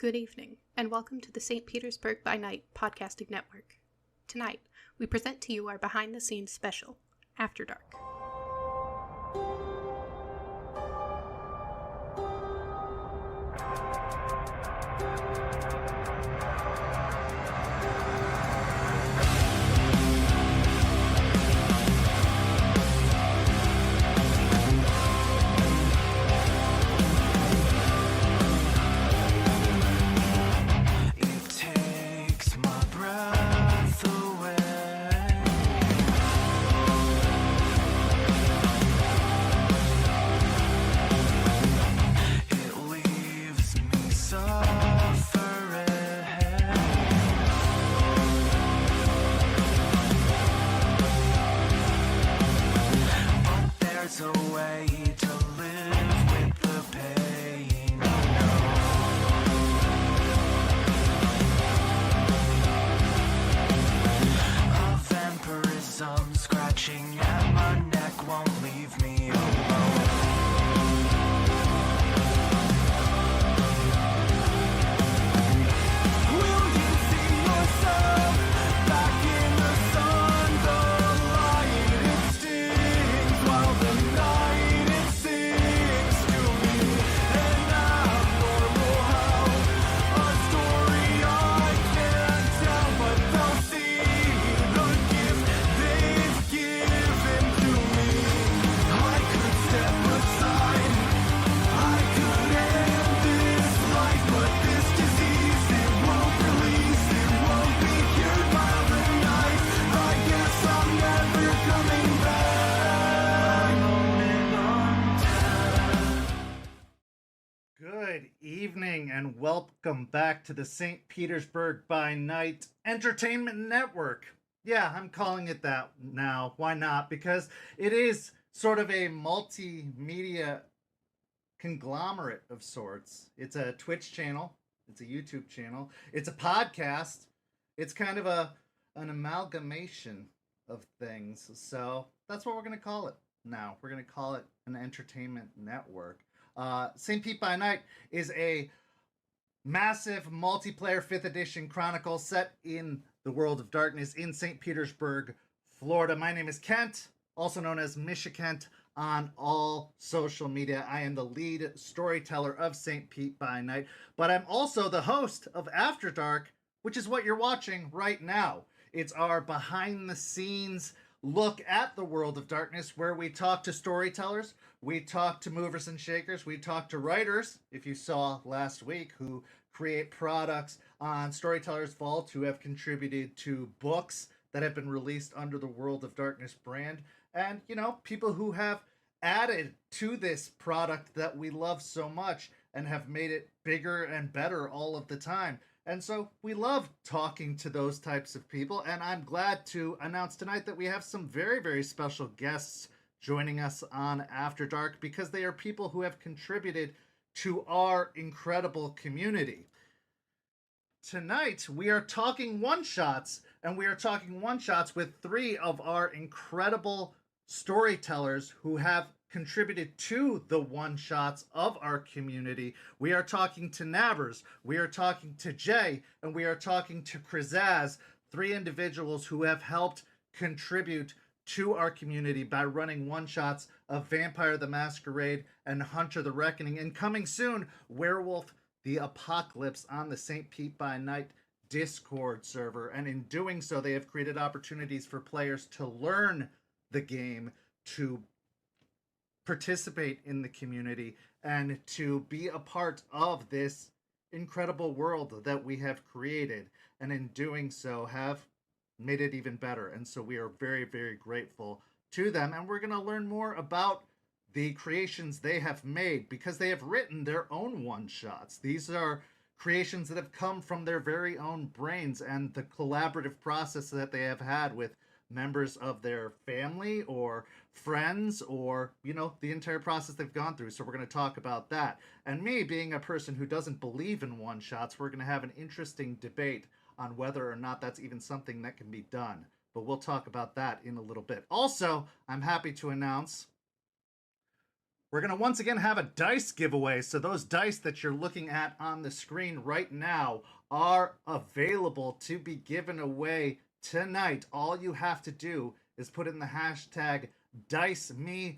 Good evening, and welcome to the St. Petersburg By Night podcasting network. Tonight, we present to you our behind-the-scenes special, After Dark. And welcome back to the St. Petersburg By Night Entertainment Network. Yeah, I'm calling it that now. Why not? Because it is sort of a multimedia conglomerate of sorts. It's a Twitch channel. It's a YouTube channel. It's a podcast. It's kind of an amalgamation of things. So that's what we're going to call it now. We're going to call it an entertainment network. St. Pete by Night is a massive multiplayer 5th edition chronicle set in the world of darkness in St. Petersburg, Florida. My name is Kent, also known as Misha Kent on all social media. I am the lead storyteller of St. Pete by Night, but I'm also the host of After Dark, which is what you're watching right now. It's our behind the scenes look at the world of darkness where we talk to storytellers, we talk to movers and shakers, we talk to writers, if you saw last week, who create products on Storytellers Vault, who have contributed to books that have been released under the World of Darkness brand, and, you know, people who have added to this product that we love so much and have made it bigger and better all of the time. And so we love talking to those types of people, and I'm glad to announce tonight that we have some very, very special guests joining us on After Dark because they are people who have contributed to our incredible community. Tonight, we are talking one-shots, and we are talking one-shots with 3 of our incredible storytellers who have contributed to the one-shots of our community. We are talking to Nabbers, we are talking to Jay, and we are talking to Krazaz, 3 individuals who have helped contribute to our community by running one-shots of Vampire the Masquerade and Hunter the Reckoning, and coming soon, Werewolf the Apocalypse on the St. Pete by Night Discord server. And in doing so, they have created opportunities for players to learn the game, to participate in the community, and to be a part of this incredible world that we have created, and in doing so have made it even better. And so we are very, very grateful to them, and we're going to learn more about the creations they have made because they have written their own one-shots. These are creations that have come from their very own brains and the collaborative process that they have had with members of their family or friends, or, you know, the entire process they've gone through. So we're going to talk about that. And me being a person who doesn't believe in one-shots, we're going to have an interesting debate on whether or not that's even something that can be done. But we'll talk about that in a little bit. Also, I'm happy to announce we're going to once again have a dice giveaway. So those dice that you're looking at on the screen right now are available to be given away tonight. All you have to do is put in the hashtag DiceMePlease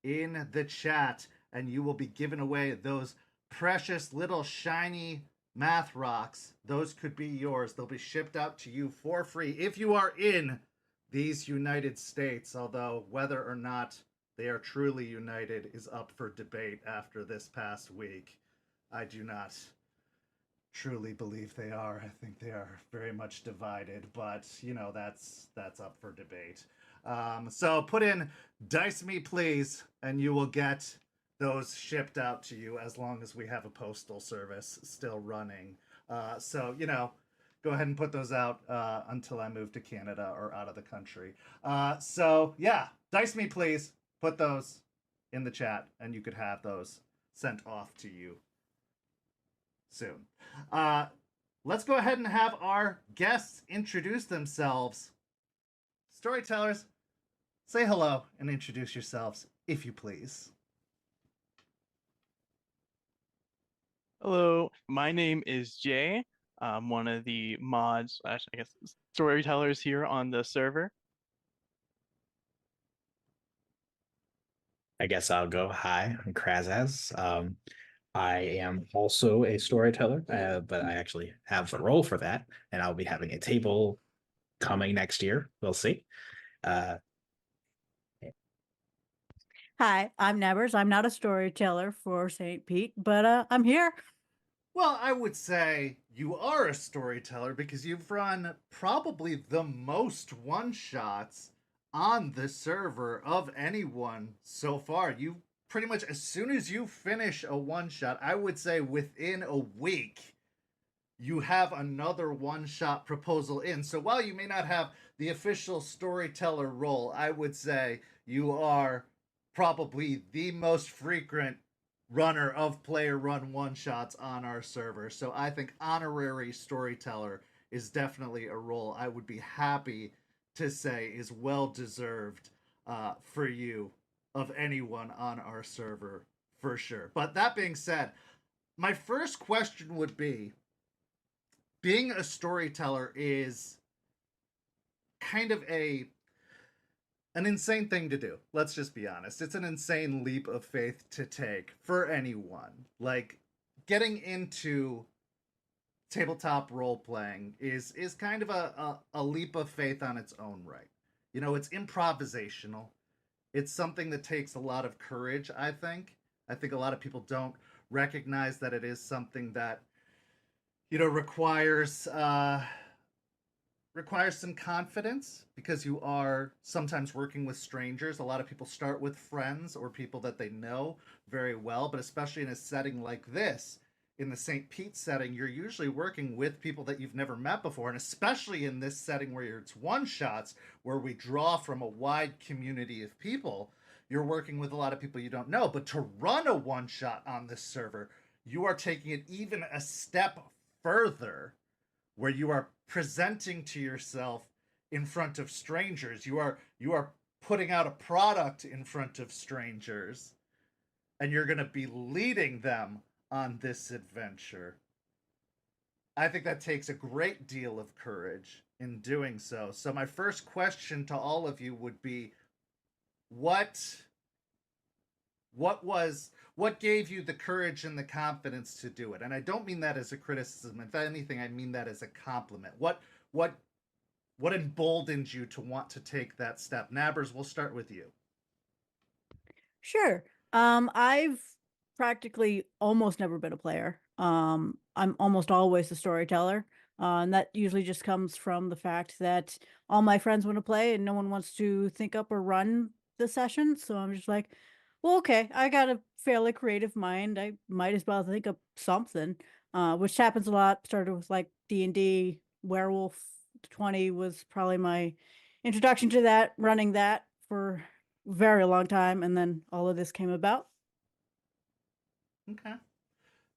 in the chat, and you will be given away those precious little shiny math rocks. Those could be yours. They'll be shipped out to you for free if you are in these United States, although whether or not they are truly united is up for debate after this past week. I do not truly believe they are. I think they are very much divided, but you know, that's up for debate. So put in Dice Me Please and you will get those shipped out to you as long as we have a postal service still running. So, you know, go ahead and put those out until I move to Canada or out of the country. So, yeah, Dice Me Please. Put those in the chat and you could have those sent off to you soon. Let's go ahead and have our guests introduce themselves. Storytellers, say hello and introduce yourselves, if you please. Hello, my name is Jay. I'm one of the mods, I guess, storytellers here on the server. I guess I'll go. Hi, I'm Krazaz. I am also a storyteller, but I actually have a role for that, and I'll be having a table coming next year. We'll see. Hi, I'm Nabbers. I'm not a storyteller for St. Pete, but I'm here. Well, I would say you are a storyteller because you've run probably the most one-shots on the server of anyone so far. You pretty much, as soon as you finish a one-shot, I would say within a week, you have another one-shot proposal in. So while you may not have the official storyteller role, I would say you are probably the most frequent runner of player run one-shots on our server. So I think honorary storyteller is definitely a role I would be happy to say is well deserved for you of anyone on our server for sure. But that being said, my first question would be, being a storyteller is kind of an insane thing to do. Let's just be honest. It's an insane leap of faith to take for anyone. Like, getting into tabletop role-playing is kind of a leap of faith on its own right. You know, it's improvisational. It's something that takes a lot of courage, I think. I think a lot of people don't recognize that it is something that, you know, requires some confidence because you are sometimes working with strangers. A lot of people start with friends or people that they know very well, but especially in a setting like this, in the St. Pete setting, you're usually working with people that you've never met before, and especially in this setting where it's one-shots, where we draw from a wide community of people, you're working with a lot of people you don't know. But to run a one-shot on this server, you are taking it even a step further, where you are presenting to yourself in front of strangers. You are putting out a product in front of strangers, and you're going to be leading them on this adventure. I think that takes a great deal of courage in doing so. So my first question to all of you would be, what gave you the courage and the confidence to do it? And I don't mean that as a criticism. If anything, I mean that as a compliment. What emboldened you to want to take that step? Nabbers, we'll start with you. Sure. I've practically almost never been a player. I'm almost always a storyteller. And that usually just comes from the fact that all my friends want to play and no one wants to think up or run the session. So I'm just like, well, okay, I got a fairly creative mind. I might as well think of something, which happens a lot. Started with like D&D. Werewolf 20 was probably my introduction to that, running that for a very long time. And then all of this came about. Okay.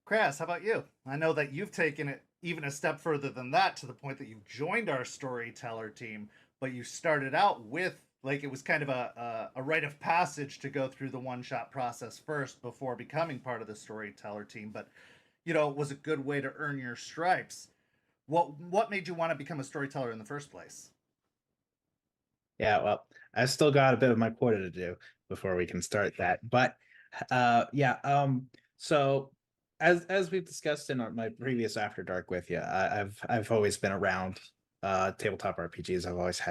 Kraz, how about you? I know that you've taken it even a step further than that, to the point that you joined our storyteller team, but you started out with like it was kind of a rite of passage to go through the one shot process first before becoming part of the storyteller team. But it was a good way to earn your stripes. What made you want to become a storyteller in the first place? Yeah, well, I still got a bit of my quota to do before we can start that. But yeah, so as we've discussed in my previous After Dark with you, I've always been around tabletop RPGs. I've always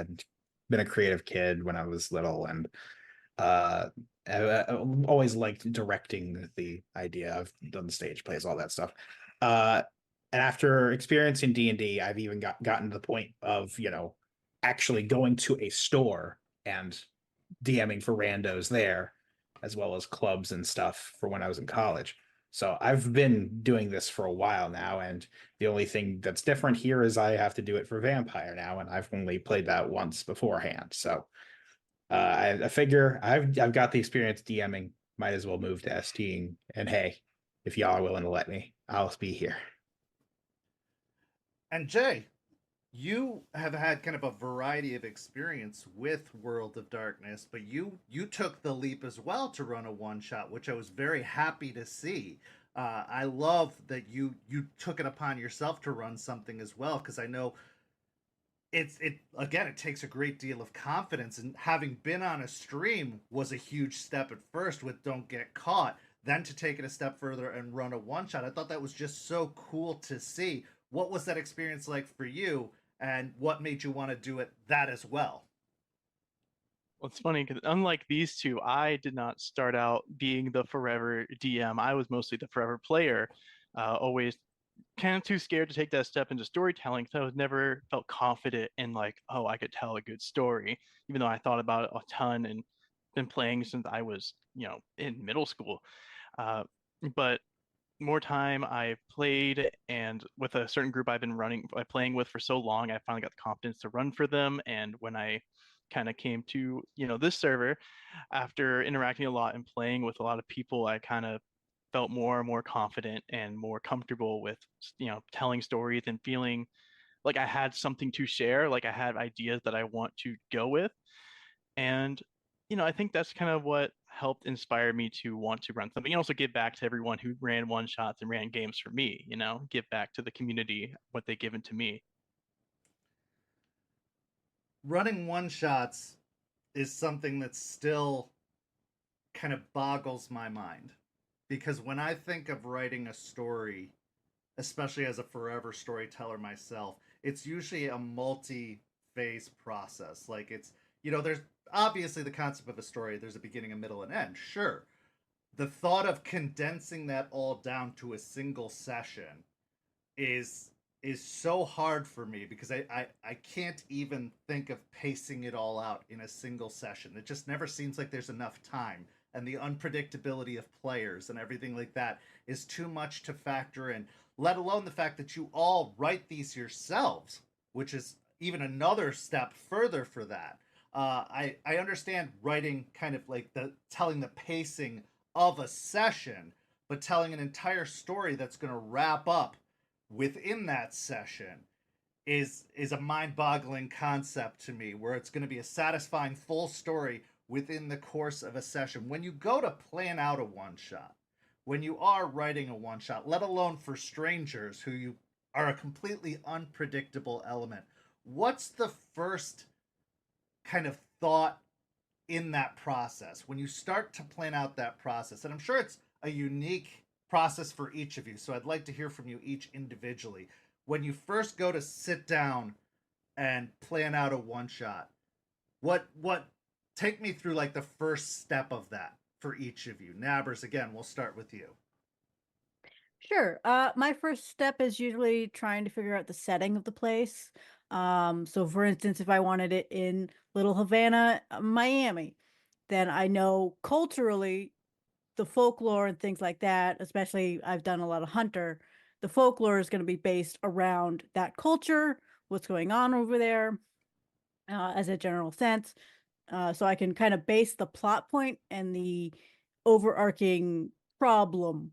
been a creative kid when I was little, and I always liked directing the idea. I've done stage plays, all that stuff. And after experiencing D&D, I've even gotten to the point of, actually going to a store and DMing for randos there, as well as clubs and stuff for when I was in college. So I've been doing this for a while now, and the only thing that's different here is I have to do it for Vampire now, and I've only played that once beforehand. So I figure I've got the experience DMing, might as well move to STing. And hey, if y'all are willing to let me, I'll be here. And Jay, you have had kind of a variety of experience with World of Darkness, but you took the leap as well to run a one shot, which I was very happy to see. I love that you took it upon yourself to run something as well, because I know it takes a great deal of confidence, and having been on a stream was a huge step at first with Don't Get Caught, then to take it a step further and run a one shot. I thought that was just so cool to see. What was that experience like for you, and what made you want to do that as well? Well, it's funny because unlike these two, I did not start out being the forever DM. I was mostly the forever player, always kind of too scared to take that step into storytelling. So I was never felt confident in like, oh, I could tell a good story, even though I thought about it a ton and been playing since I was, in middle school. Uh, but more time I played, and with a certain group I've been playing with for so long, I finally got the confidence to run for them. And when I kind of came to, this server, after interacting a lot and playing with a lot of people, I kind of felt more and more confident and more comfortable with, telling stories and feeling like I had something to share, like I had ideas that I want to go with. And, I think that's kind of what helped inspire me to want to run something and also give back to everyone who ran one shots and ran games for me, give back to the community what they've given to me. Running one shots is something that still kind of boggles my mind, because when I think of writing a story, especially as a forever storyteller myself, it's usually a multi-phase process. Like there's obviously the concept of a story, there's a beginning, a middle, and end, sure. The thought of condensing that all down to a single session is so hard for me, because I can't even think of pacing it all out in a single session. It just never seems like there's enough time, and the unpredictability of players and everything like that is too much to factor in, let alone the fact that you all write these yourselves, which is even another step further for that. I understand writing kind of like telling the pacing of a session, but telling an entire story that's going to wrap up within that session is a mind-boggling concept to me, where it's going to be a satisfying full story within the course of a session. When you go to plan out a one shot, when you are writing a one shot, let alone for strangers who you are a completely unpredictable element, what's the first kind of thought in that process when you start to plan out that process? And I'm sure it's a unique process for each of you, so I'd like to hear from you each individually. When you first go to sit down and plan out a one shot, what take me through like the first step of that for each of you. Nabbers, again, we'll start with you. Sure. My first step is usually trying to figure out the setting of the place. So for instance, if I wanted it in Little Havana, Miami, then I know culturally the folklore and things like that, especially I've done a lot of Hunter, the folklore is going to be based around that culture, what's going on over there, as a general sense. So I can kind of base the plot point and the overarching problem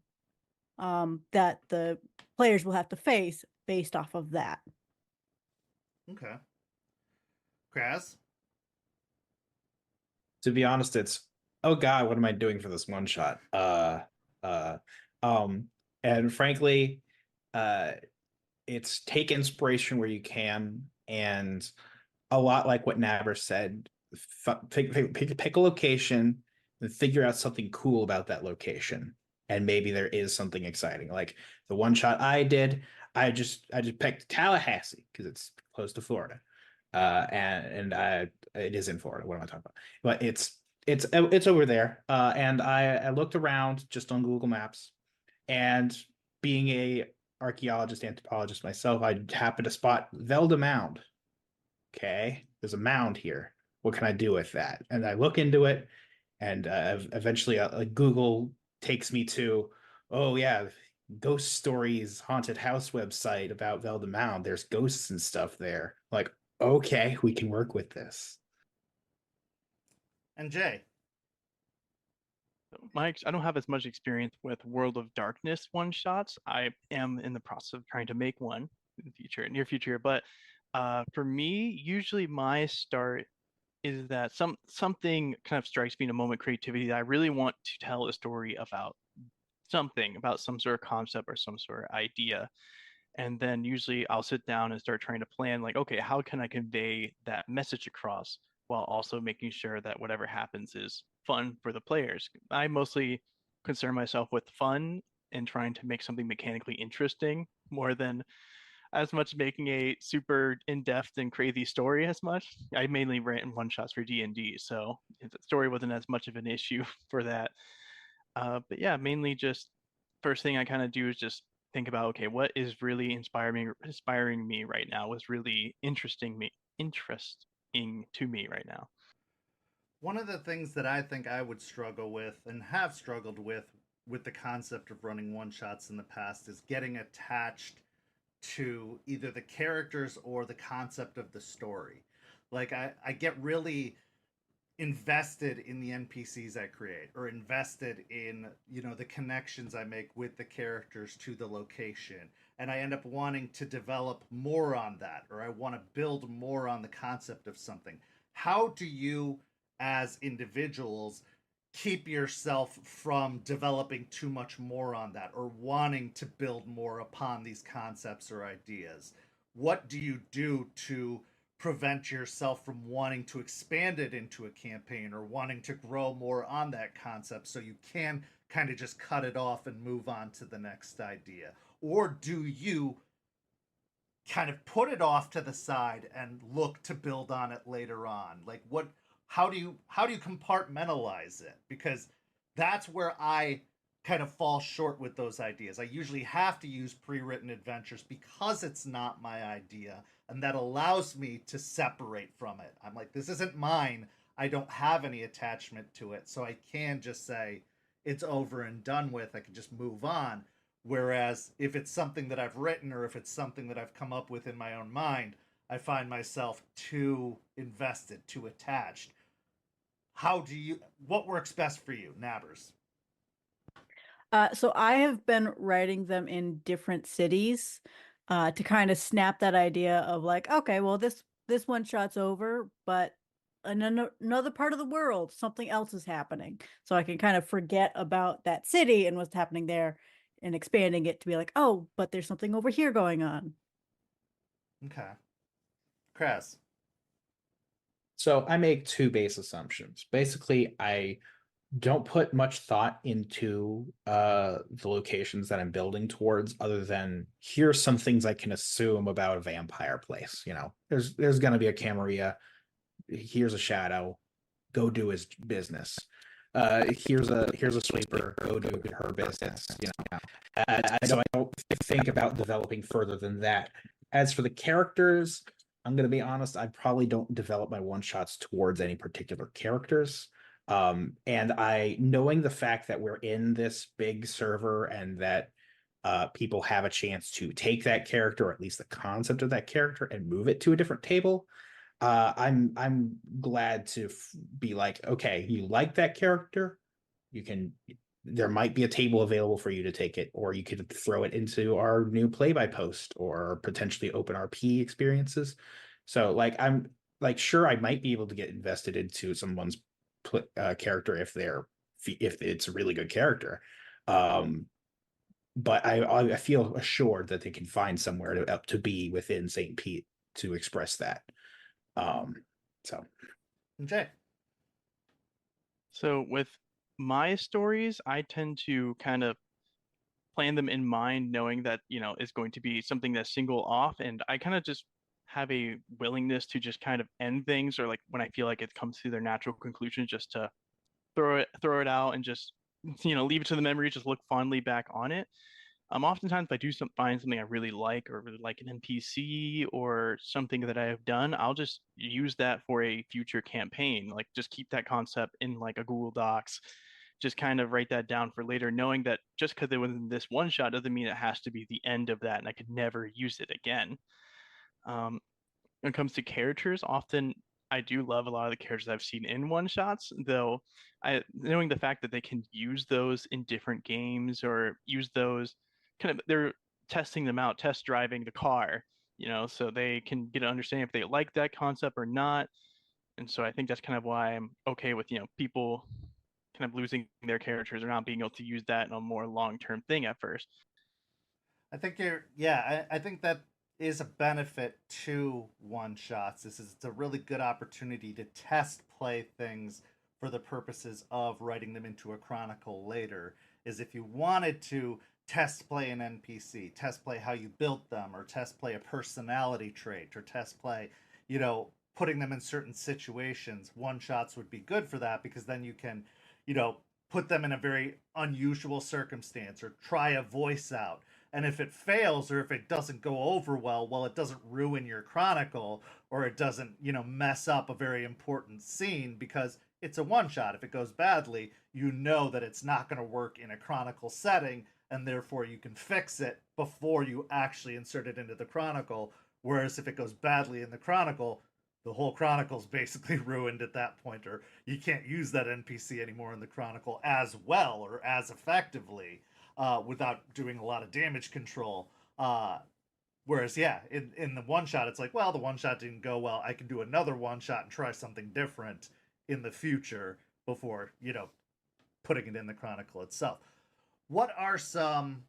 that the players will have to face based off of that. Okay. Kraz? To be honest, it's, oh God, what am I doing for this one shot? Uh, um, and frankly, uh, it's take inspiration where you can, and a lot like what Nabbers said, pick a location and figure out something cool about that location, and maybe there is something exciting. Like the one shot I did, I just picked Tallahassee because it's close to Florida, and it is in Florida. What am I talking about? But it's over there, and I looked around just on Google Maps, and being a archaeologist, anthropologist myself, I happened to spot Velda Mound. Okay, there's a mound here. What can I do with that? And I look into it, and eventually Google takes me to, oh yeah, Ghost Stories haunted house website about Velda Mound. There's ghosts and stuff there. Like, okay, we can work with this. And Jay. I don't have as much experience with World of Darkness one shots. I am in the process of trying to make one in the future, near future. But for me, usually my start is that something kind of strikes me in a moment, creativity, that I really want to tell a story about something, about some sort of concept or some sort of idea. And then usually I'll sit down and start trying to plan, like, okay, how can I convey that message across while also making sure that whatever happens is fun for the players. I mostly concern myself with fun and trying to make something mechanically interesting more than as much making a super in-depth and crazy story as much. I mainly ran one shots for D&D, so the story wasn't as much of an issue for that. But yeah, mainly just first thing I kind of do is just think about, okay, what is really inspiring me right now? What's really interesting to me right now? One of the things that I think I would struggle with and have struggled with the concept of running one shots in the past is getting attached to either the characters or the concept of the story. Like I get really invested in the NPCs I create, or invested in, the connections I make with the characters to the location, and I end up wanting to develop more on that, or I want to build more on the concept of something. How do you, as individuals, keep yourself from developing too much more on that, or wanting to build more upon these concepts or ideas? What do you do to prevent yourself from wanting to expand it into a campaign, or wanting to grow more on that concept so you can kind of just cut it off and move on to the next idea? Or do you kind of put it off to the side and look to build on it later on? Like, how do you compartmentalize it? Because that's where I kind of fall short with those ideas. I usually have to use pre-written adventures because it's not my idea, and that allows me to separate from it. I'm like, this isn't mine. I don't have any attachment to it, so I can just say it's over and done with. I can just move on. Whereas if it's something that I've written, or if it's something that I've come up with in my own mind, I find myself too invested, too attached. What works best for you, Nabbers? So I have been writing them in different cities to kind of snap that idea of like, okay, well, this one shot's over, but in another part of the world, something else is happening. So I can kind of forget about that city and what's happening there, and expanding it to be like, oh, but there's something over here going on. Okay. Kraz. So I make two base assumptions. Basically, I don't put much thought into the locations that I'm building towards, other than here's some things I can assume about a vampire place. There's gonna be a Camarilla. Here's a shadow. Go do his business. Here's a sleeper. Go do her business. So I don't think about developing further than that. As for the characters, I'm gonna be honest. I probably don't develop my one shots towards any particular characters. And knowing the fact that we're in this big server, and that people have a chance to take that character, or at least the concept of that character, and move it to a different table, I'm glad to be like, okay, you like that character, there might be a table available for you to take it, or you could throw it into our new play by post, or potentially open RP experiences. So like, I'm like, sure, I might be able to get invested into someone's character if it's a really good character. But I feel assured that they can find somewhere to be within St. Pete to express that. So Jay. So with my stories, I tend to kind of plan them in mind, knowing that, it's going to be something that's single off, and I kind of just have a willingness to just kind of end things, or like when I feel like it comes to their natural conclusion, just to throw it out and just leave it to the memory, just look fondly back on it. Oftentimes, if I do find something I really like, or really like an NPC or something that I have done, I'll just use that for a future campaign. Like, just keep that concept in like a Google Docs, just kind of write that down for later, knowing that just because it was in this one shot doesn't mean it has to be the end of that, and I could never use it again. When it comes to characters, often I do love a lot of the characters I've seen in one shots, though knowing the fact that they can use those in different games, or use those they're testing them out, test driving the car, so they can get an understanding if they like that concept or not. And so I think that's kind of why I'm okay with, people kind of losing their characters or not being able to use that in a more long-term thing at first. I think I think that is a benefit to one shots. It's a really good opportunity to test play things for the purposes of writing them into a chronicle later. Is if you wanted to test play an NPC, test play how you built them, or test play a personality trait, or test play, putting them in certain situations, one shots would be good for that, because then you can, put them in a very unusual circumstance, or try a voice out. And if it fails, or if it doesn't go over well, it doesn't ruin your chronicle, or it doesn't, mess up a very important scene, because it's a one shot. If it goes badly, you know that it's not going to work in a chronicle setting, and therefore you can fix it before you actually insert it into the chronicle. Whereas if it goes badly in the chronicle, the whole chronicle's basically ruined at that point, or you can't use that NPC anymore in the chronicle as well or as effectively, without doing a lot of damage control. Whereas, in the one shot, it's like, well, the one shot didn't go well. I can do another one shot and try something different in the future before, putting it in the chronicle itself. What are some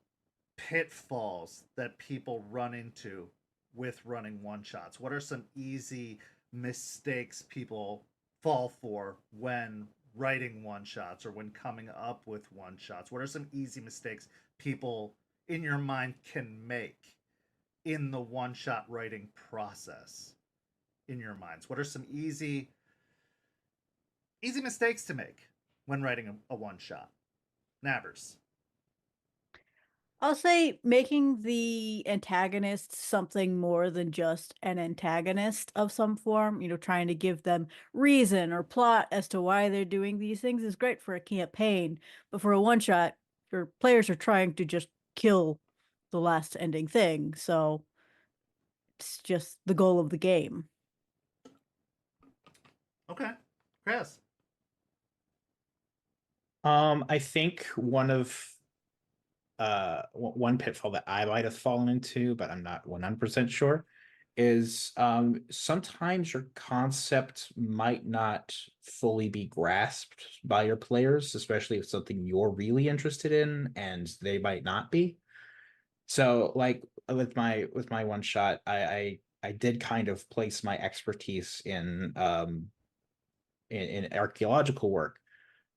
pitfalls that people run into with running one shots? What are some easy mistakes people fall for when writing one shots, or when coming up with one shots? What are some easy mistakes people in your mind can make in the one shot writing process in your minds? What are some easy mistakes to make when writing a one shot? Nabbers. I'll say making the antagonist something more than just an antagonist of some form, trying to give them reason or plot as to why they're doing these things is great for a campaign. But for a one shot, your players are trying to just kill the last ending thing. So it's just the goal of the game. Okay. Chris. I think one pitfall that I might have fallen into, but I'm not 100% sure, is sometimes your concept might not fully be grasped by your players, especially if it's something you're really interested in and they might not be. So, like with my one shot, I did kind of place my expertise in archaeological work,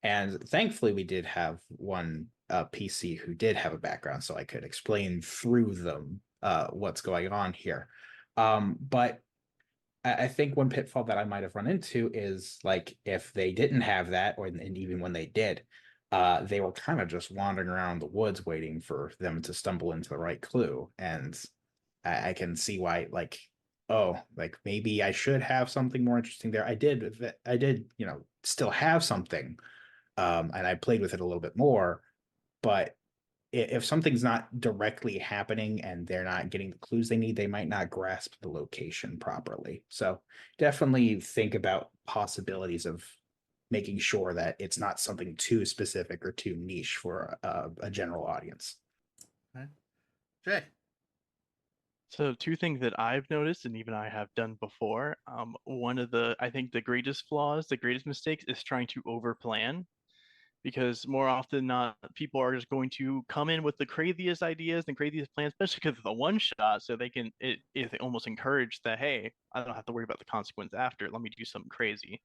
and thankfully we did have one PC who did have a background, so I could explain through them what's going on here. But I think one pitfall that I might have run into is, like, if they didn't have that, and even when they did, they were kind of just wandering around the woods waiting for them to stumble into the right clue. And I can see why, like, oh, like maybe I should have something more interesting there. I did, still have something, and I played with it a little bit more. But if something's not directly happening and they're not getting the clues they need, they might not grasp the location properly. So definitely think about possibilities of making sure that it's not something too specific or too niche for a general audience. Okay. Jay. So two things that I've noticed, and even I have done before. One of I think the greatest flaws, the greatest mistakes, is trying to overplan, because more often than not, people are just going to come in with the craziest ideas and craziest plans, especially because it's a one shot. So they almost encourage that, hey, I don't have to worry about the consequence after. Let me do something crazy.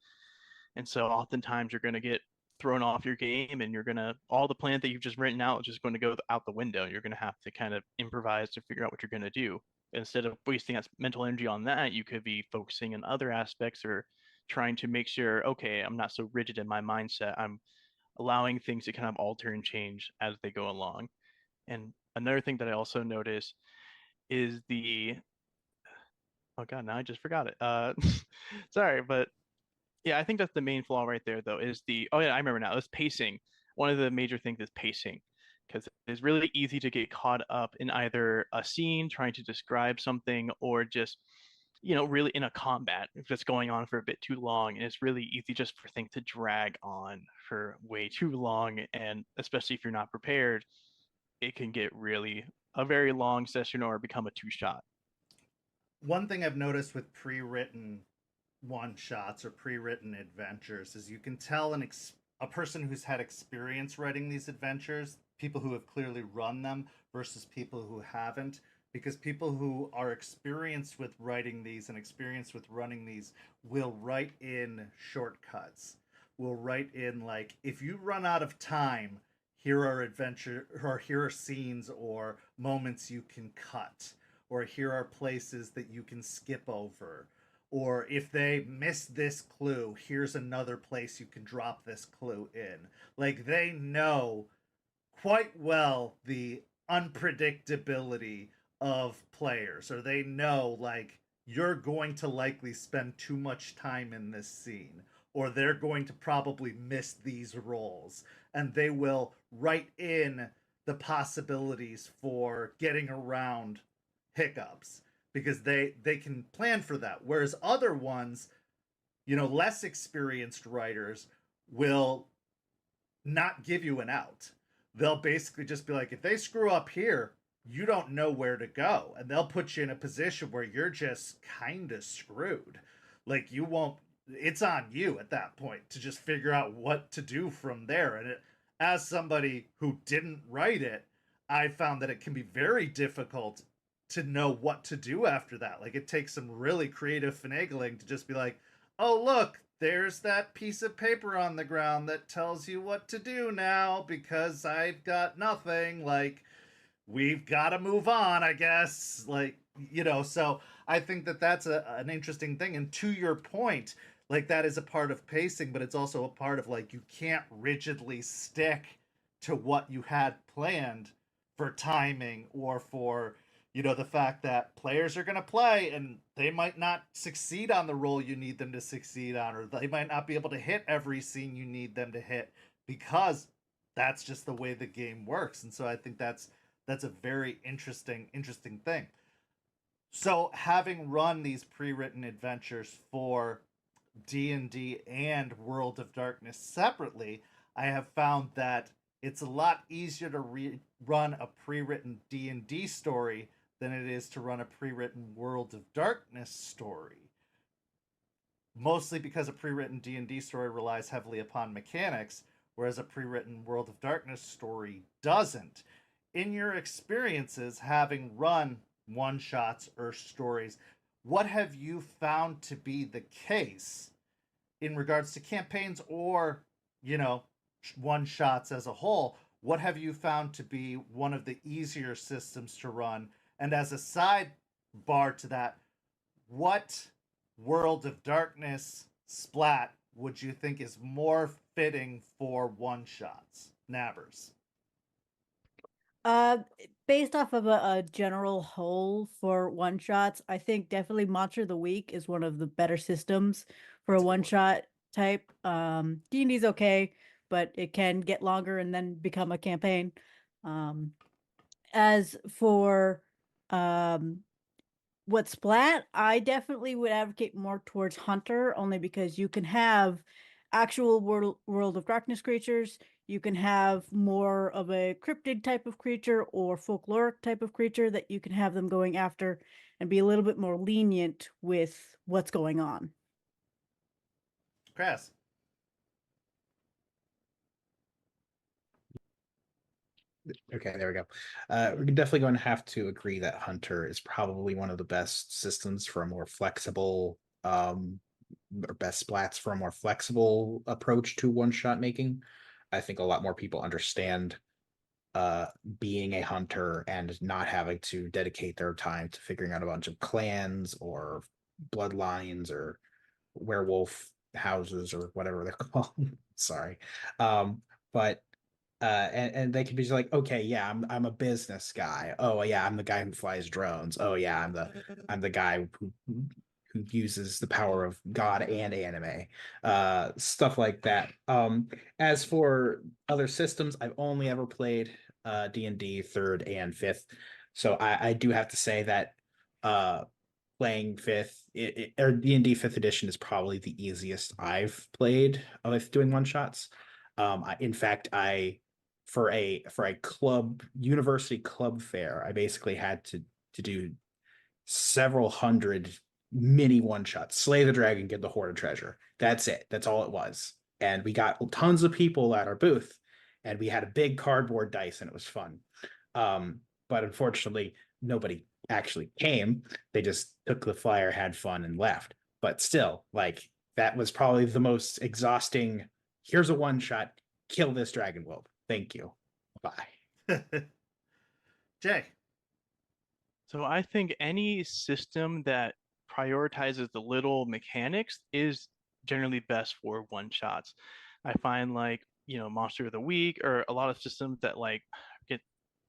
And so oftentimes you're going to get thrown off your game, and all the plans that you've just written out is just going to go out the window. You're going to have to kind of improvise to figure out what you're going to do. Instead of wasting that mental energy on that, you could be focusing on other aspects, or trying to make sure, okay, I'm not so rigid in my mindset. I'm allowing things to kind of alter and change as they go along. And another thing that I also notice is oh God, now I just forgot it. Sorry, but yeah, I think that's the main flaw right there, though, is oh yeah, I remember now. It's pacing. One of the major things is pacing, because it's really easy to get caught up in either a scene trying to describe something, or just, really in a combat that's going on for a bit too long. And it's really easy just for things to drag on for way too long. And especially if you're not prepared, it can get really a very long session or become a two shot. One thing I've noticed with pre-written one shots or pre-written adventures is you can tell a person who's had experience writing these adventures, people who have clearly run them versus people who haven't, because people who are experienced with writing these and experienced with running these will write in shortcuts, will write in like, if you run out of time, here are adventure, or here are scenes or moments you can cut, or here are places that you can skip over, or if they miss this clue, here's another place you can drop this clue in. Like, they know quite well the unpredictability of players, or they know, like, you're going to likely spend too much time in this scene, or they're going to probably miss these roles, and they will write in the possibilities for getting around hiccups, because they can plan for that. Whereas other ones, less experienced writers will not give you an out. They'll basically just be like, if they screw up here, you don't know where to go, and they'll put you in a position where you're just kind of screwed. Like, you won't, it's on you at that point to just figure out what to do from there. And as somebody who didn't write it, I found that it can be very difficult to know what to do after that. Like, it takes some really creative finagling to just be like, oh, look, there's that piece of paper on the ground that tells you what to do now because I've got nothing. Like, we've got to move on, I guess. Like, so I think that that's an interesting thing. And to your point, like, that is a part of pacing, but it's also a part of, like, you can't rigidly stick to what you had planned for timing, or for, the fact that players are going to play and they might not succeed on the role you need them to succeed on, or they might not be able to hit every scene you need them to hit, because that's just the way the game works. And so I think that's a very interesting thing. So, having run these pre-written adventures for D&D and World of Darkness separately, I have found that it's a lot easier to run a pre-written D&D story than it is to run a pre-written World of Darkness story. Mostly because a pre-written D&D story relies heavily upon mechanics, whereas a pre-written World of Darkness story doesn't. In your experiences, having run one-shots or stories, what have you found to be the case in regards to campaigns, or, one-shots as a whole? What have you found to be one of the easier systems to run? And as a sidebar to that, what World of Darkness splat would you think is more fitting for one-shots? Nabbers. Based off of a general whole for one shots, I think definitely Monster of the Week is one of the better systems for a one shot type. D&D's okay, but it can get longer and then become a campaign. As for what splat, I definitely would advocate more towards Hunter, only because you can have actual World of Darkness creatures. You can have more of a cryptid type of creature or folkloric type of creature that you can have them going after and be a little bit more lenient with what's going on. Kraz. Okay, there we go. We're definitely going to have to agree that Hunter is probably one of the best systems for a more flexible, or best splats for a more flexible approach to one-shot making. I think a lot more people understand being a hunter and not having to dedicate their time to figuring out a bunch of clans or bloodlines or werewolf houses or whatever they're called. Sorry. But and they can be just like, okay, yeah, I'm a business guy. Oh yeah, I'm the guy who flies drones. Oh yeah, I'm the guy who uses the power of God and anime. Stuff like that. As for other systems, I've only ever played D&D 3rd and 5th. So I do have to say that playing 5th or D&D 5th edition is probably the easiest I've played with doing one shots. In fact, for a club university club fair, I basically had to do several hundred mini one shots. Slay the dragon, get the hoard of treasure. That's it. That's all it was. And we got tons of people at our booth, and we had a big cardboard dice, and it was fun. But unfortunately, nobody actually came. They just took the flyer, had fun, and left. But still, like, that was probably the most exhausting. Here's a one shot. Kill this dragon wolf. Thank you. Bye. Jay. So I think any system that prioritizes the little mechanics is generally best for one shots. I find like, Monster of the Week or a lot of systems that like get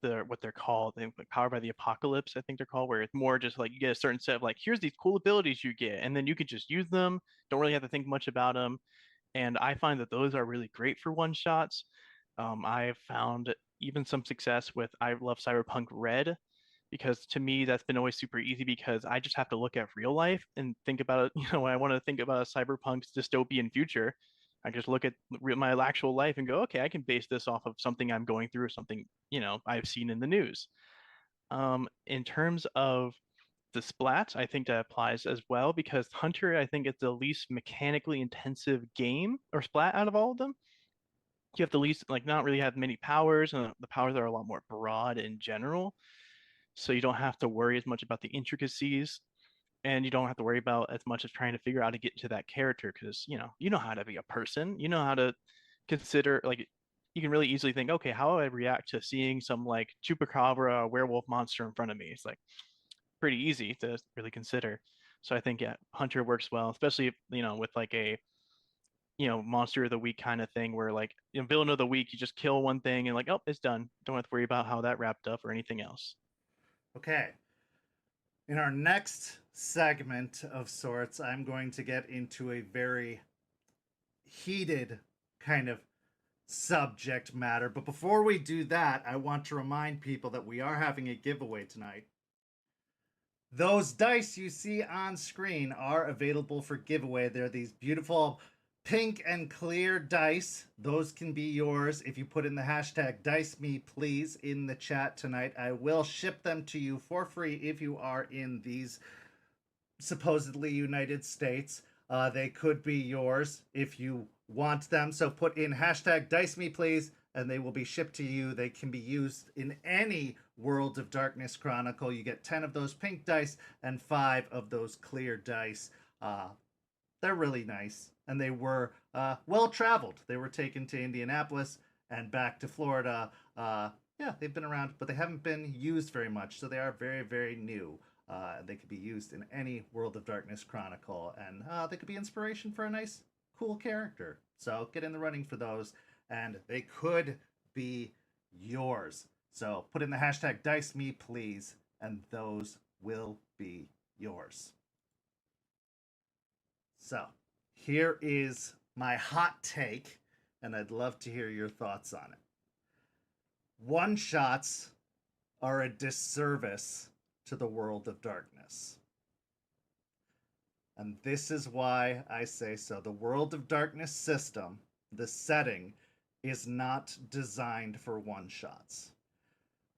what they're called, like Powered by the Apocalypse, I think they're called, where it's more just like you get a certain set of like, here's these cool abilities you get, and then you can just use them, don't really have to think much about them. And I find that those are really great for one shots. I've found even some success with I love Cyberpunk Red, because to me that's been always super easy because I just have to look at real life and think about it. When I want to think about a cyberpunk's dystopian future, I just look at my actual life and go, okay, I can base this off of something I'm going through or something I've seen in the news. In terms of the splats, I think that applies as well because Hunter, I think it's the least mechanically intensive game or splat out of all of them. You have the least, like, not really have many powers, and the powers are a lot more broad in general. So you don't have to worry as much about the intricacies, and you don't have to worry about as much as trying to figure out how to get to that character because you know how to be a person, you know how to consider, like, you can really easily think, okay, how do I react to seeing some like chupacabra werewolf monster in front of me? It's like pretty easy to really consider. So I think, yeah, Hunter works well, especially if, with like a monster of the week kind of thing where, like, villain of the week, you just kill one thing and like, oh, it's done, don't have to worry about how that wrapped up or anything else. Okay. In our next segment of sorts, I'm going to get into a very heated kind of subject matter. But before we do that, I want to remind people that we are having a giveaway tonight. Those dice you see on screen are available for giveaway. They're these beautiful pink and clear dice. Those can be yours if you put in the hashtag DiceMePlease in the chat tonight. I will ship them to you for free if you are in these supposedly United States. They could be yours if you want them. So put in hashtag DiceMePlease and they will be shipped to you. They can be used in any World of Darkness Chronicle. You get 10 of those pink dice and 5 of those clear dice. They're really nice, and they were well traveled. They were taken to Indianapolis and back to Florida. Yeah, they've been around, but they haven't been used very much, so they are very, very new. They could be used in any World of Darkness Chronicle, and they could be inspiration for a nice, cool character. So get in the running for those, and they could be yours. So put in the hashtag DiceMePlease, and those will be yours. So here is my hot take, and I'd love to hear your thoughts on it. One shots are a disservice to the World of Darkness. And this is why I say so. The World of Darkness system, the setting, is not designed for one-shots.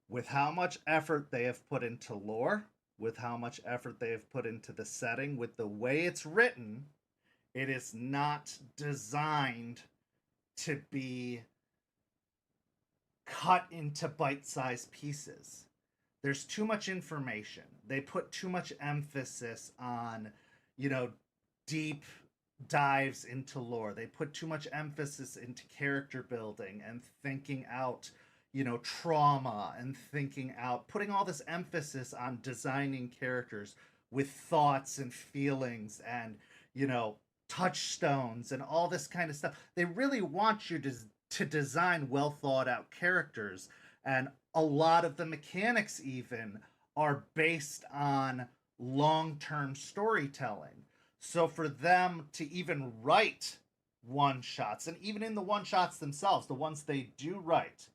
With how much effort they have put into lore, with how much effort they have put into the setting, with the way it's written, it is not designed to be cut into bite-sized pieces. There's too much information. They put too much emphasis on, deep dives into lore. They put too much emphasis into character building and thinking out, trauma and thinking out, putting all this emphasis on designing characters with thoughts and feelings and, touchstones and all this kind of stuff. They really want you to design well thought out characters, and a lot of the mechanics even are based on long-term storytelling. So for them to even write one-shots, and even in the one-shots themselves, the ones they do write,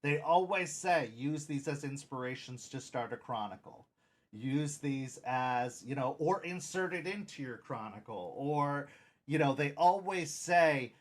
they always say use these as inspirations to start a chronicle. Use these as, or insert it into your chronicle, or, they always say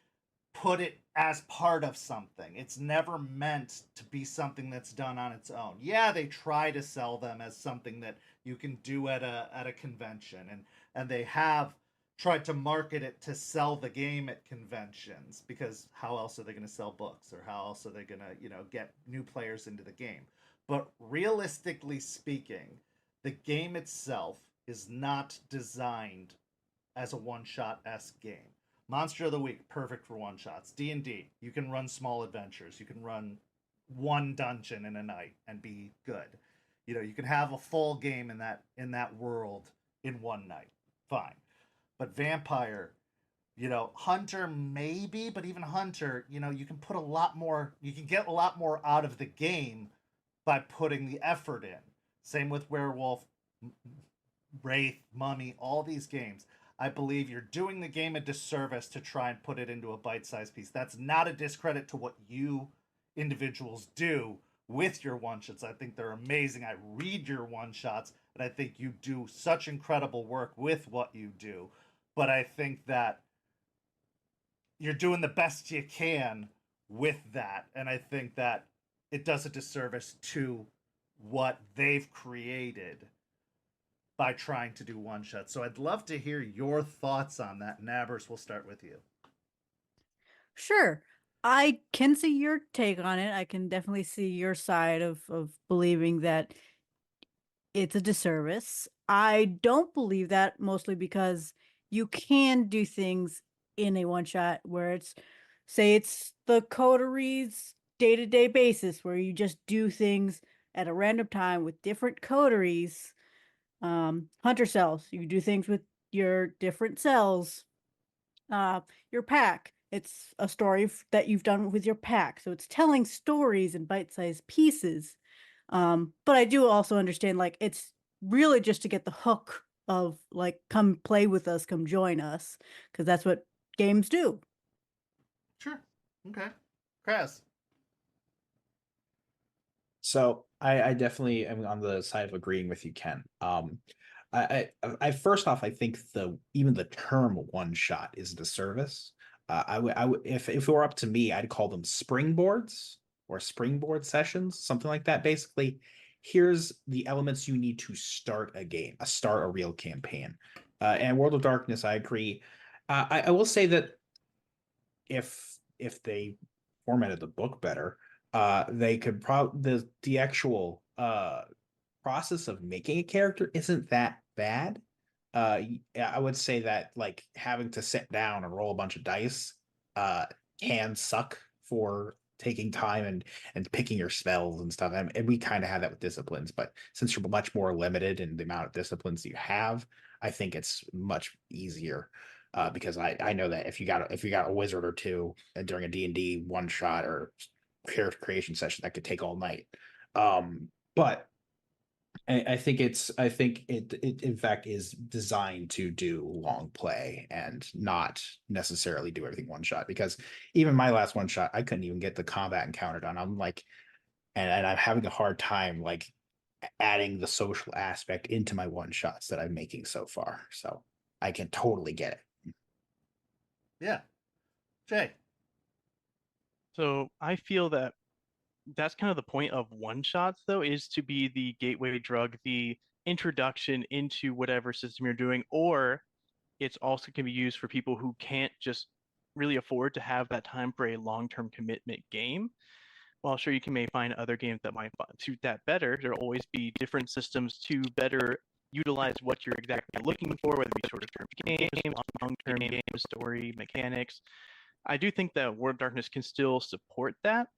put it as part of something. It's never meant to be something that's done on its own. Yeah, they try to sell them as something that you can do at a convention, and they have tried to market it to sell the game at conventions, because how else are they going to sell books, or how else are they going to, get new players into the game? But realistically speaking, the game itself is not designed as a one-shot-esque game. Monster of the Week, perfect for one-shots. D&D, you can run small adventures. You can run one dungeon in a night and be good. You can have a full game in that world in one night. Fine. But Vampire, Hunter maybe, but even Hunter, you can put a lot more, you can get a lot more out of the game by putting the effort in. Same with Werewolf, Wraith, Mummy, all these games. I believe you're doing the game a disservice to try and put it into a bite-sized piece. That's not a discredit to what you individuals do with your one-shots. I think they're amazing. I read your one-shots, and I think you do such incredible work with what you do. But I think that you're doing the best you can with that, and I think that it does a disservice to what they've created by trying to do one shots. So I'd love to hear your thoughts on that. Nabbers, we'll start with you. Sure. I can see your take on it. I can definitely see your side of believing that it's a disservice. I don't believe that, mostly because you can do things in a one shot where it's the coteries day-to-day basis, where you just do things at a random time with different coteries. Hunter cells, you do things with your different cells. Your pack, it's a story that you've done with your pack, so it's telling stories in bite-sized pieces. But I do also understand, like, it's really just to get the hook of, like, come play with us, come join us, because that's what games do. Sure. Okay. Kraz. So I definitely am on the side of agreeing with you, Ken. I first off, I think even the term one shot is a disservice. If it were up to me, I'd call them springboards or springboard sessions, something like that. Basically, here's the elements you need to start a game, start a real campaign. And World of Darkness, I agree. I will say that if they formatted the book better, they could the actual process of making a character isn't that bad. I would say that, like, having to sit down and roll a bunch of dice can suck for taking time and picking your spells and stuff. And we kind of have that with disciplines, but since you're much more limited in the amount of disciplines you have, I think it's much easier. Because I know that if you got a wizard or two during a D&D one shot or character creation session, that could take all night. But I think it in fact is designed to do long play and not necessarily do everything one shot, because even my last one shot, I couldn't even get the combat encounter done. I'm like, and I'm having a hard time, like, adding the social aspect into my one shots that I'm making so far. So I can totally get it. Yeah. Jay. So I feel that that's kind of the point of one shots, though, is to be the gateway drug, the introduction into whatever system you're doing, or it's also can be used for people who can't just really afford to have that time for a long-term commitment game. While sure you can may find other games that might suit that better, there'll always be different systems to better utilize what you're exactly looking for, whether it be shorter-term games, long-term games, story, mechanics. I do think that World of Darkness can still support that,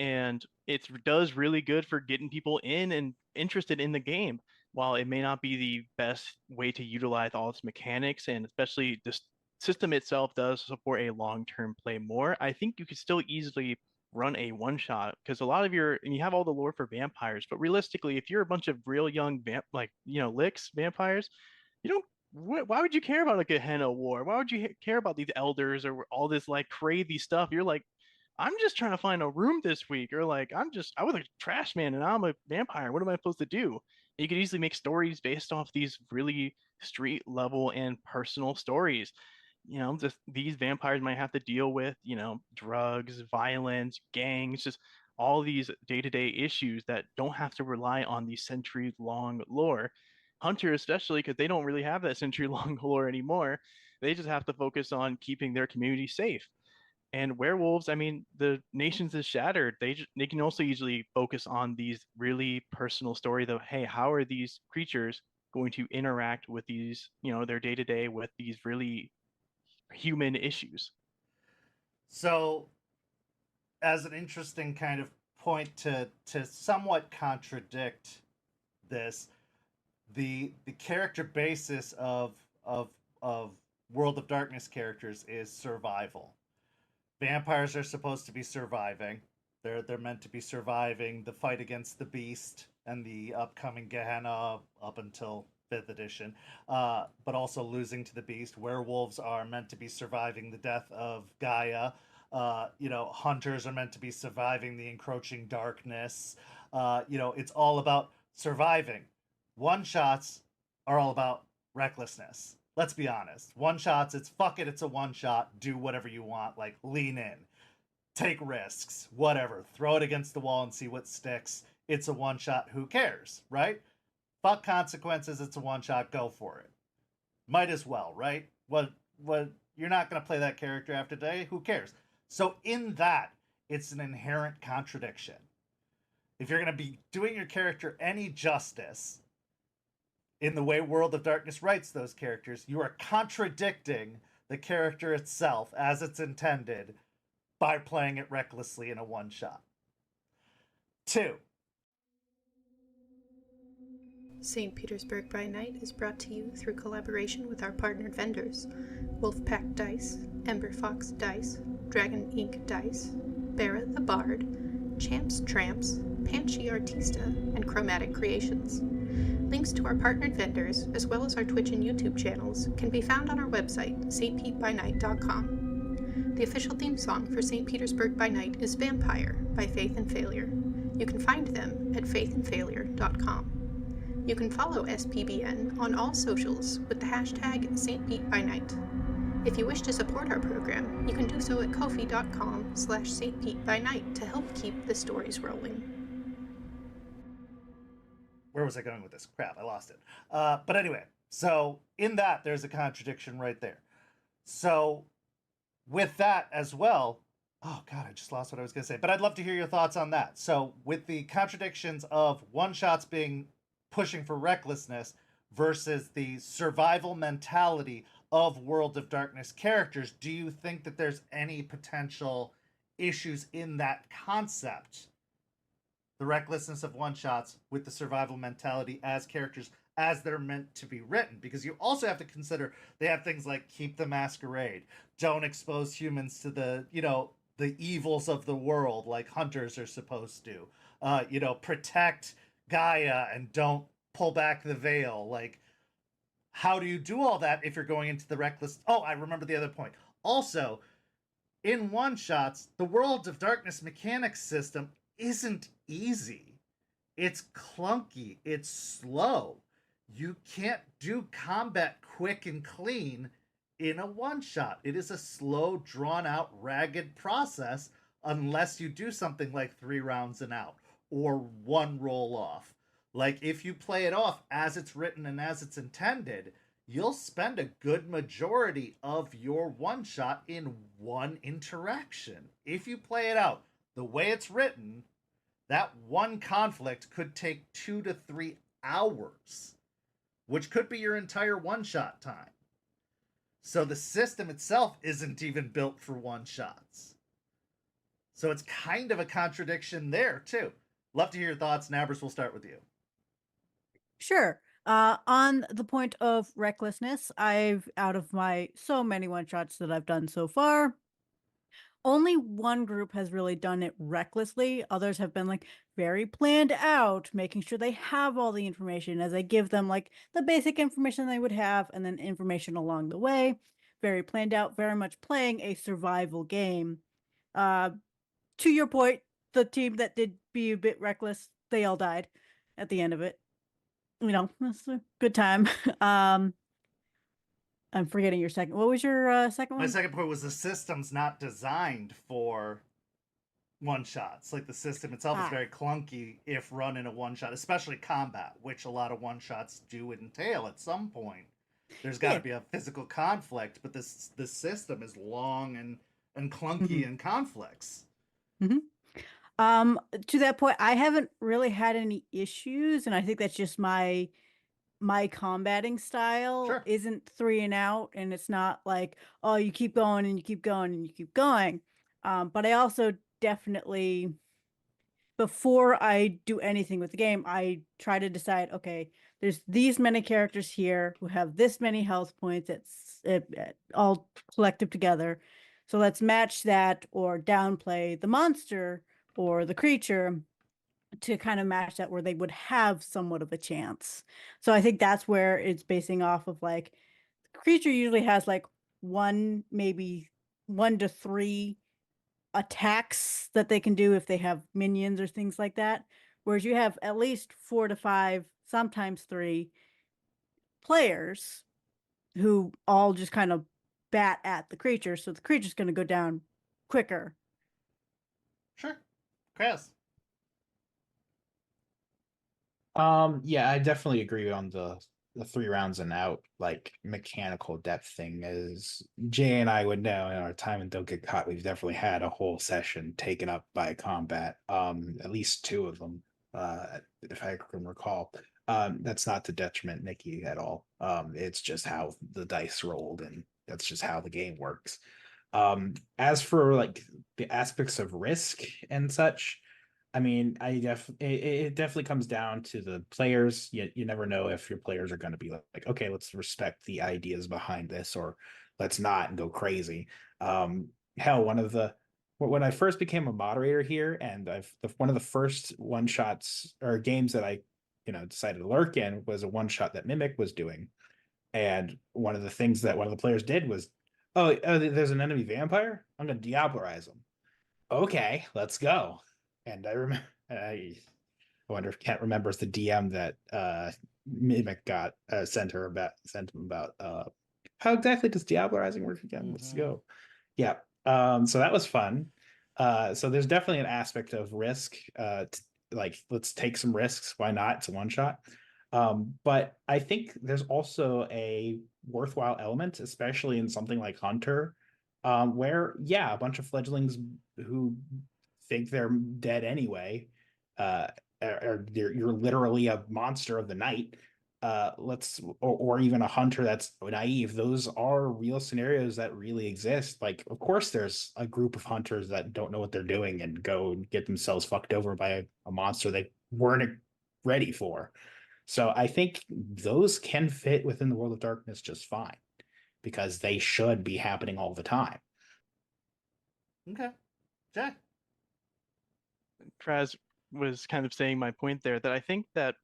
and it does really good for getting people in and interested in the game. While it may not be the best way to utilize all its mechanics, and especially this system itself does support a long-term play more, I think you could still easily run a one shot because a lot of and you have all the lore for vampires, but realistically, if you're a bunch of real young licks vampires, you don't. Why would you care about a Gehenna war? Why would you care about these elders or all this like crazy stuff? You're like, I'm just trying to find a room this week, or like I was a trash man and I'm a vampire. What am I supposed to do? You could easily make stories based off these really street level and personal stories. Just these vampires might have to deal with, drugs, violence, gangs, just all these day-to-day issues that don't have to rely on the century-long lore. Hunters, especially, because they don't really have that century-long lore anymore. They just have to focus on keeping their community safe. And werewolves, I mean, the nations is shattered. They can also usually focus on these really personal stories of, hey, how are these creatures going to interact with these, their day to day with these really human issues. So, as an interesting kind of point to somewhat contradict this, the character basis of World of Darkness characters is survival. Vampires are supposed to be surviving. They're meant to be surviving the fight against the beast and the upcoming Gehenna up until 5th edition, but also losing to the beast. Werewolves are meant to be surviving the death of Gaia. Hunters are meant to be surviving the encroaching darkness. It's all about surviving. One shots are all about recklessness. Let's be honest. One shots, it's fuck it, it's a one shot. Do whatever you want. Like, lean in. Take risks. Whatever. Throw it against the wall and see what sticks. It's a one shot. Who cares, right? Fuck consequences. It's a one shot. Go for it. Might as well, right? What? You're not going to play that character after today. Who cares? So, in that, it's an inherent contradiction. If you're going to be doing your character any justice, in the way World of Darkness writes those characters, you are contradicting the character itself as it's intended by playing it recklessly in a one-shot. 2. St. Petersburg by Night is brought to you through collaboration with our partnered vendors, Wolfpack Dice, Ember Fox Dice, Dragon Ink Dice, Barrett the Bard, Champs Tramps, Panchi Artista, and Chromatic Creations. Links to our partnered vendors, as well as our Twitch and YouTube channels, can be found on our website, stpbynight.com. The official theme song for St. Petersburg by Night is Vampire by Faith and Failure. You can find them at faithandfailure.com. You can follow SPbN on all socials with the hashtag StPeteByNight. If you wish to support our program, you can do so at ko-fi.com/StPeteByNight to help keep the stories rolling. Where was I going with this? Crap, I lost it. But anyway, so in that, there's a contradiction right there. So with that as well, oh God, I just lost what I was going to say. But I'd love to hear your thoughts on that. So with the contradictions of one-shots pushing for recklessness versus the survival mentality of World of Darkness characters, do you think that there's any potential issues in that concept? The recklessness of one-shots with the survival mentality as characters as they're meant to be written. Because you also have to consider they have things like keep the masquerade, don't expose humans to the evils of the world like hunters are supposed to, protect Gaia and don't pull back the veil. Like, how do you do all that if you're going into the reckless? Oh, I remember the other point. Also, in one-shots, the World of Darkness mechanics system isn't easy. It's clunky. It's slow. You can't do combat quick and clean in a one-shot. It is a slow, drawn-out, ragged process unless you do something like 3 rounds and out or one roll off. Like if you play it off as it's written and as it's intended, you'll spend a good majority of your one shot in one interaction. If you play it out the way it's written, that one conflict could take 2 to 3 hours, which could be your entire one shot time. So the system itself isn't even built for one shots. So it's kind of a contradiction there, too. Love to hear your thoughts. Nabbers, we'll start with you. Sure. On the point of recklessness, out of my so many one shots that I've done so far, only one group has really done it recklessly. Others have been like very planned out, making sure they have all the information as I give them like the basic information they would have and then information along the way. Very planned out, very much playing a survival game. To your point, the team that did be a bit reckless, they all died at the end of it. You know, it's a good time. I'm forgetting your second. What was your second one? My second point was the system's not designed for one shots. Like the system itself is very clunky if run in a one shot, especially combat, which a lot of one shots do entail at some point. There's got to be a physical conflict, but the system is long and clunky in conflicts. To that point, I haven't really had any issues, and I think that's just my combating style isn't 3 and out, and it's not like, oh, you keep going and you keep going and you keep going. But I also definitely, before I do anything with the game, I try to decide, okay, there's these many characters here who have this many health points. It's all collective together. So let's match that or downplay the monster or the creature to kind of match that where they would have somewhat of a chance. So I think that's where it's basing off of like the creature usually has like maybe 1 to 3 attacks that they can do if they have minions or things like that. Whereas you have at least 4 to 5, sometimes 3 players who all just kind of bat at the creature. So the creature's going to go down quicker. Sure. Chris. Yeah, I definitely agree on the 3 rounds and out, like mechanical depth thing. As Jay and I would know in our time in Don't Get Caught, we've definitely had a whole session taken up by combat. At least 2 of them, if I can recall. That's not to detriment Nikki at all. It's just how the dice rolled, and that's just how the game works. As for like the aspects of risk and such, I mean, it definitely comes down to the players. You never know if your players are going to be like, okay, let's respect the ideas behind this, or let's not and go crazy. Hell, when I first became a moderator here, and one of the first one shots or games that I decided to lurk in was a one shot that Mimic was doing, and one of the things that one of the players did was, oh, there's an enemy vampire, I'm going to Diablerize them. Okay, let's go. And I remember, I wonder if Kent remembers the DM that Mimic got sent him about how exactly does Diablerizing work again? Let's go. Yeah. So that was fun. So there's definitely an aspect of risk. Like, let's take some risks. Why not? It's a one shot. But I think there's also a worthwhile element, especially in something like Hunter, where a bunch of fledglings who think they're dead anyway, or you're literally a monster of the night, or even a hunter that's naive. Those are real scenarios that really exist. Like, of course there's a group of hunters that don't know what they're doing and go and get themselves fucked over by a monster they weren't ready for. So I think those can fit within the World of Darkness just fine, because they should be happening all the time. Okay. Jack. Kraz was kind of saying my point there, that I think that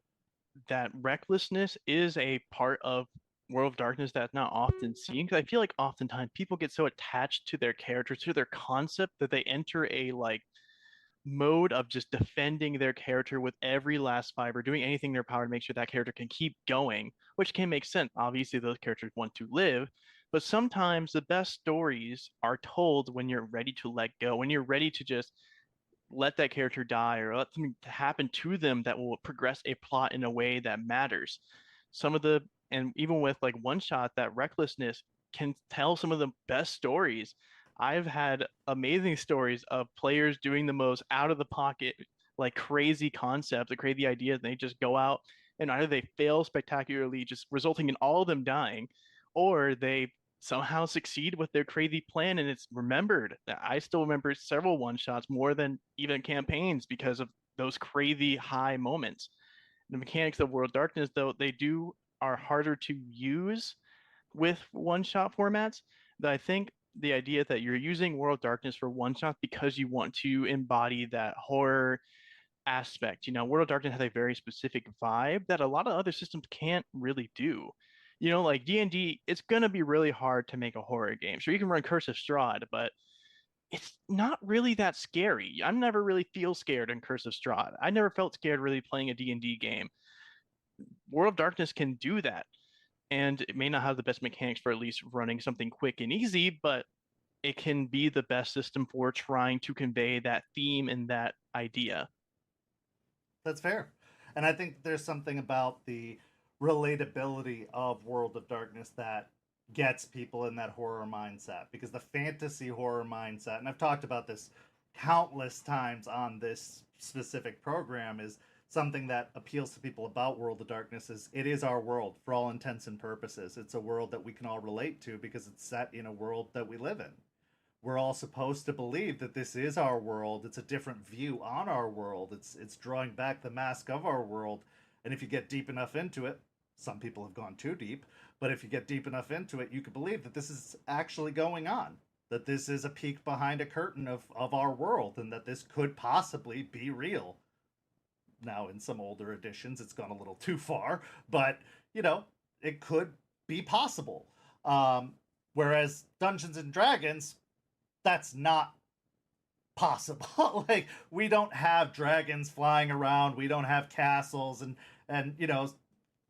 recklessness is a part of World of Darkness that's not often seen, because I feel like oftentimes people get so attached to their characters, to their concept, that they enter a like mode of just defending their character with every last fiber, doing anything in their power to make sure that character can keep going, which can make sense. Obviously, those characters want to live, But sometimes the best stories are told when you're ready to let go, when you're ready to just let that character die or let something happen to them that will progress a plot in a way that matters. And even with like one shot, that recklessness can tell some of the best stories. I've had amazing stories of players doing the most out of the pocket, like crazy concepts, the crazy ideas, and they just go out and either they fail spectacularly, just resulting in all of them dying, or they somehow succeed with their crazy plan and it's remembered. I still remember several one shots more than even campaigns because of those crazy high moments. The mechanics of World of Darkness, though, are harder to use with one shot formats. That I think the idea that you're using World of Darkness for one shot because you want to embody that horror aspect. World of Darkness has a very specific vibe that a lot of other systems can't really do. Like D&D, it's gonna be really hard to make a horror game. Sure, you can run Curse of Strahd, but it's not really that scary. I never really feel scared in Curse of Strahd. I never felt scared really playing a D&D game. World of Darkness can do that, and it may not have the best mechanics for at least running something quick and easy, but it can be the best system for trying to convey that theme and that idea. That's fair. And I think there's something about the relatability of World of Darkness that gets people in that horror mindset, because the fantasy horror mindset, and I've talked about this countless times on this specific program, is something that appeals to people about World of Darkness. Is it is our world for all intents and purposes. It's a world that we can all relate to because it's set in a world that we live in. We're all supposed to believe that this is our world. It's a different view on our world. It's drawing back the mask of our world. And if you get deep enough into it, some people have gone too deep, but if you get deep enough into it, you can believe that this is actually going on, that this is a peek behind a curtain of our world, and that this could possibly be real. Now, in some older editions, it's gone a little too far, but, it could be possible. Whereas Dungeons and Dragons, that's not possible. Like, we don't have dragons flying around, we don't have castles and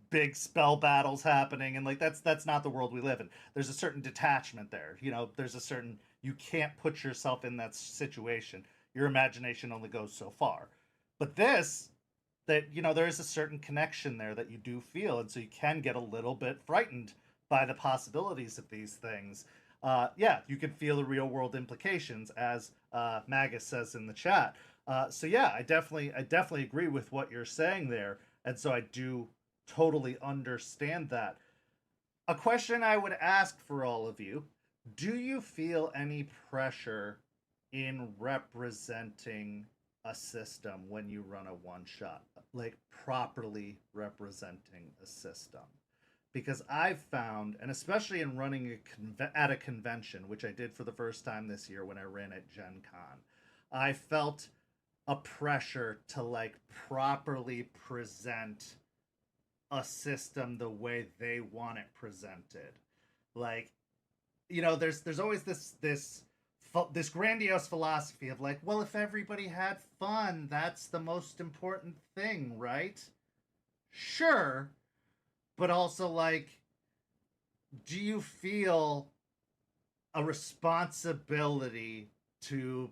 big spell battles happening, and like that's not the world we live in. There's a certain detachment there. There's a certain, you can't put yourself in that situation. Your imagination only goes so far. But this, that there is a certain connection there that you do feel, and so you can get a little bit frightened by the possibilities of these things. You can feel the real world implications, as Magus says in the chat. So yeah, I definitely agree with what you're saying there, and so I do totally understand that. A question I would ask for all of you: do you feel any pressure in representing a system when you run a one shot, like properly representing a system? Because I've found, and especially in running at a convention, which I did for the first time this year when I ran at Gen Con, I felt a pressure to like properly present a system the way they want it presented. Like, there's always this grandiose philosophy of like, well, if everybody had fun, that's the most important thing, right? Sure. But also, like, do you feel a responsibility to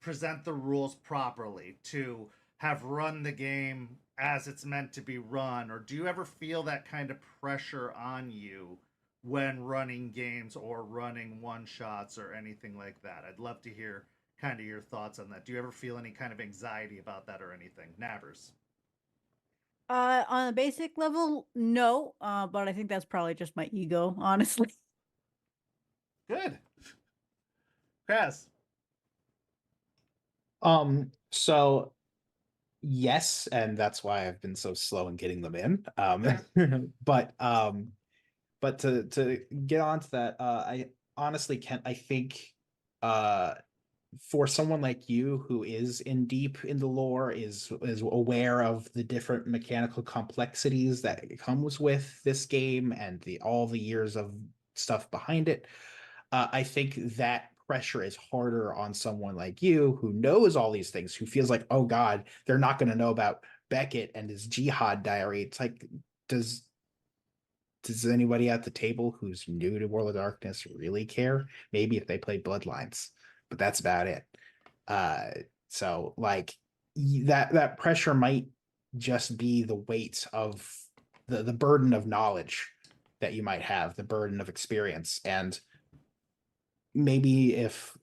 present the rules properly, to have run the game as it's meant to be run? Or do you ever feel that kind of pressure on you when running games or running one shots or anything like that? I'd love to hear kind of your thoughts on that. Do you ever feel any kind of anxiety about that or anything? Nabbers. On a basic level, no. But I think that's probably just my ego, honestly. Good. Kraz. So yes, and that's why I've been so slow in getting them in. But to get on to that, I honestly can't. I think for someone like you who is in deep in the lore, is aware of the different mechanical complexities that comes with this game and all the years of stuff behind it, I think that pressure is harder on someone like you who knows all these things, who feels like, oh God, they're not going to know about Beckett and his jihad diary. It's like, does does anybody at the table who's new to World of Darkness really care? Maybe if they play Bloodlines, but that's about it. So like that pressure might just be the weight of the burden of knowledge that you might have, the burden of experience. And maybe if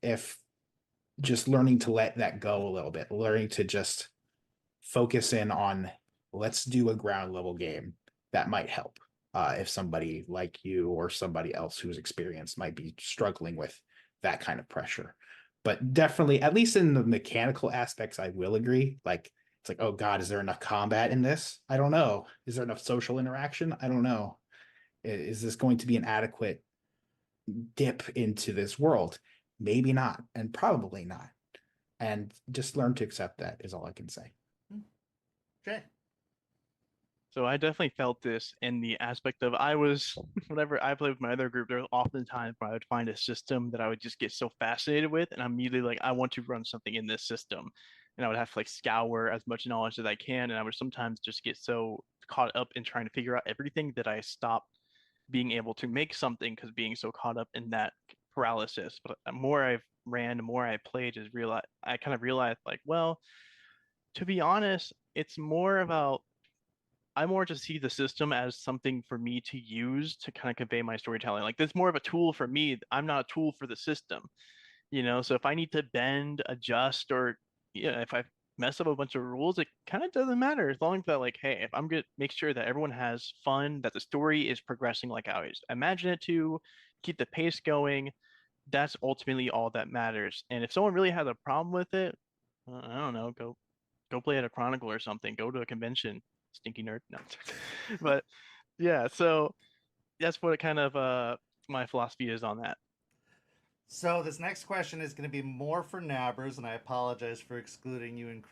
just learning to let that go a little bit, learning to just focus in on, let's do a ground level game, that might help. If somebody like you or somebody else who's experienced might be struggling with that kind of pressure. But definitely, at least in the mechanical aspects, I will agree. Like, it's like, oh God, is there enough combat in this? I don't know. Is there enough social interaction? I don't know. Is this going to be an adequate dip into this world? Maybe not, and probably not. And just learn to accept that is all I can say. Jay. So I definitely felt this in the aspect of whenever I played with my other group, there was often times where I would find a system that I would just get so fascinated with, and I'm immediately like, I want to run something in this system. And I would have to like scour as much knowledge as I can, and I would sometimes just get so caught up in trying to figure out everything that I stopped being able to make something because being so caught up in that paralysis. But the more I've ran, the more I played, I kind of realized like, well, to be honest, it's more about I more just see the system as something for me to use to kind of convey my storytelling. Like this more of a tool for me. I'm not a tool for the system, you know. So if I need to bend, adjust, or if I mess up a bunch of rules, it kind of doesn't matter as long as that, like, hey, if I'm gonna make sure that everyone has fun, that the story is progressing like I always imagine it to, keep the pace going. That's ultimately all that matters. And if someone really has a problem with it, I don't know, go play at a Chronicle or something. Go to a convention, stinky nerd. No, but yeah. So that's what kind of my philosophy is on that. So this next question is going to be more for Nabbers, and I apologize for excluding you and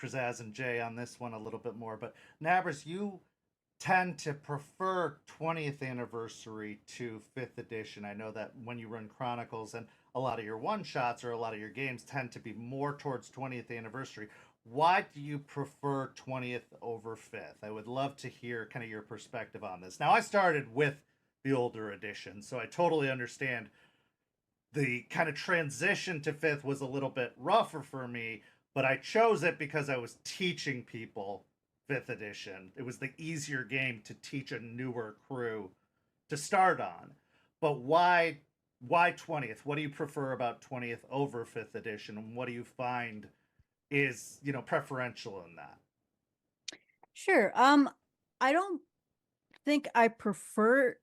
Krazaz and Jay on this one a little bit more. But Nabbers, you tend to prefer 20th anniversary to 5th edition. I know that when you run Chronicles and a lot of your one shots or a lot of your games tend to be more towards 20th anniversary. Why do you prefer 20th over 5th? I would love to hear kind of your perspective on this. Now, I started with the older edition, so I totally understand the kind of transition to 5th was a little bit rougher for me, but I chose it because I was teaching people 5th edition. It was the easier game to teach a newer crew to start on. But why 20th? What do you prefer about 20th over 5th edition, and what do you find is, preferential in that? Sure. I don't think I prefer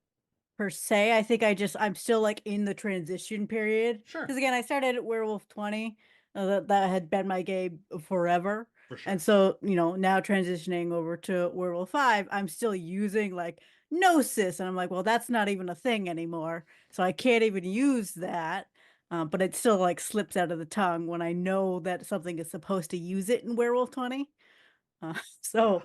per se. I think I'm still like in the transition period. Sure. Because again, I started at Werewolf 20. That had been my game forever. For sure. And so, now transitioning over to Werewolf 5, I'm still using like Gnosis. And I'm like, well, that's not even a thing anymore. So I can't even use that. But it still like slips out of the tongue when I know that something is supposed to use it in Werewolf 20. So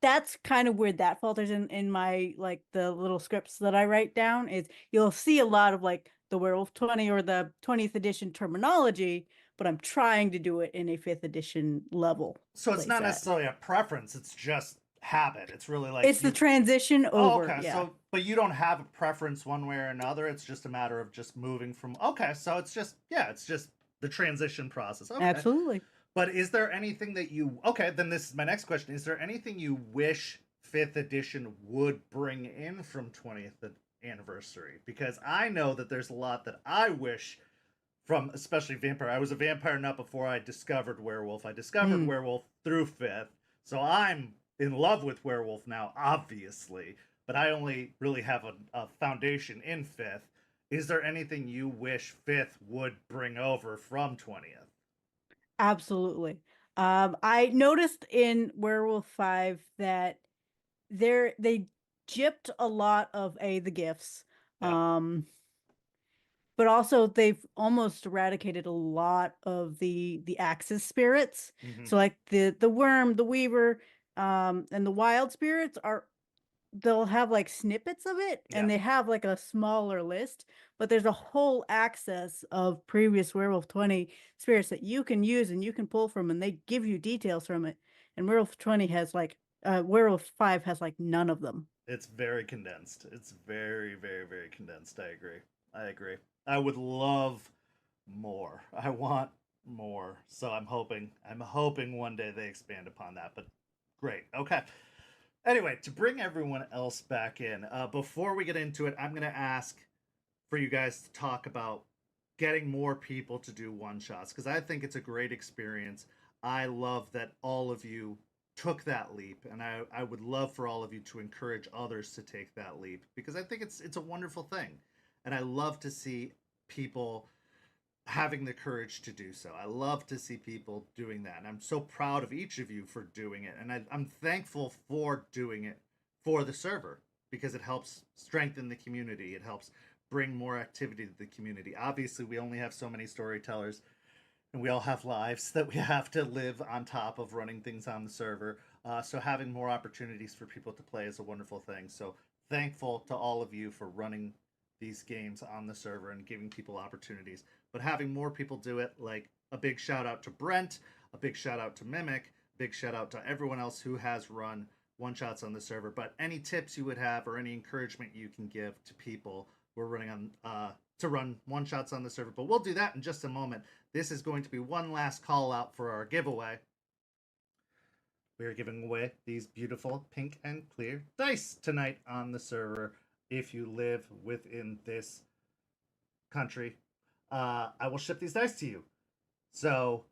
that's kind of where that falters in my like the little scripts that I write down. Is you'll see a lot of like the Werewolf 20 or the 20th edition terminology, but I'm trying to do it in a 5th edition level. So it's not necessarily a preference, it's just habit. It's really like it's the transition over. Okay. Yeah. So but you don't have a preference one way or another. It's just a matter of just moving from so it's just the transition process. Okay. Absolutely. But is there anything that then this is my next question. Is there anything you wish 5th edition would bring in from 20th anniversary? Because I know that there's a lot that I wish from, especially Vampire. I was a vampire nut before I discovered Werewolf. I discovered Werewolf through 5th. So I'm in love with Werewolf now, obviously. But I only really have a foundation in 5th. Is there anything you wish 5th would bring over from 20th? Absolutely. I noticed in Werewolf 5 that they gypped a lot of the gifts. Yeah. But also they've almost eradicated a lot of the Axis spirits. Mm-hmm. So like the worm, the weaver, and the wild spirits they'll have like snippets of it, and they have like a smaller list, but there's a whole access of previous Werewolf 20 spirits that you can use and you can pull from, and they give you details from it. And Werewolf 20 has like Werewolf 5 has like none of them. It's very condensed. It's very, very, very condensed. I agree. I agree. I would love more. I want more. So I'm hoping one day they expand upon that. But great. Okay. Anyway, to bring everyone else back in, before we get into it, I'm going to ask for you guys to talk about getting more people to do one shots because I think it's a great experience. I love that all of you took that leap, and I would love for all of you to encourage others to take that leap because I think it's a wonderful thing, and I love to see people having the courage to do so. I love to see people doing that, and I'm so proud of each of you for doing it, and I'm thankful for doing it for the server because it helps strengthen the community. It helps bring more activity to the community. Obviously, we only have so many storytellers, and we all have lives that we have to live on top of running things on the server. So having more opportunities for people to play is a wonderful thing. So thankful to all of you for running these games on the server and giving people opportunities. But having more people do it, like a big shout out to Brent, a big shout out to Mimic, big shout out to everyone else who has run one shots on the server. But any tips you would have or any encouragement you can give to people who are running on to run one shots on the server. But we'll do that in just a moment. This is going to be one last call out for our giveaway. We are giving away these beautiful pink and clear dice tonight on the server. If you live within this country, I will ship these dice to you. So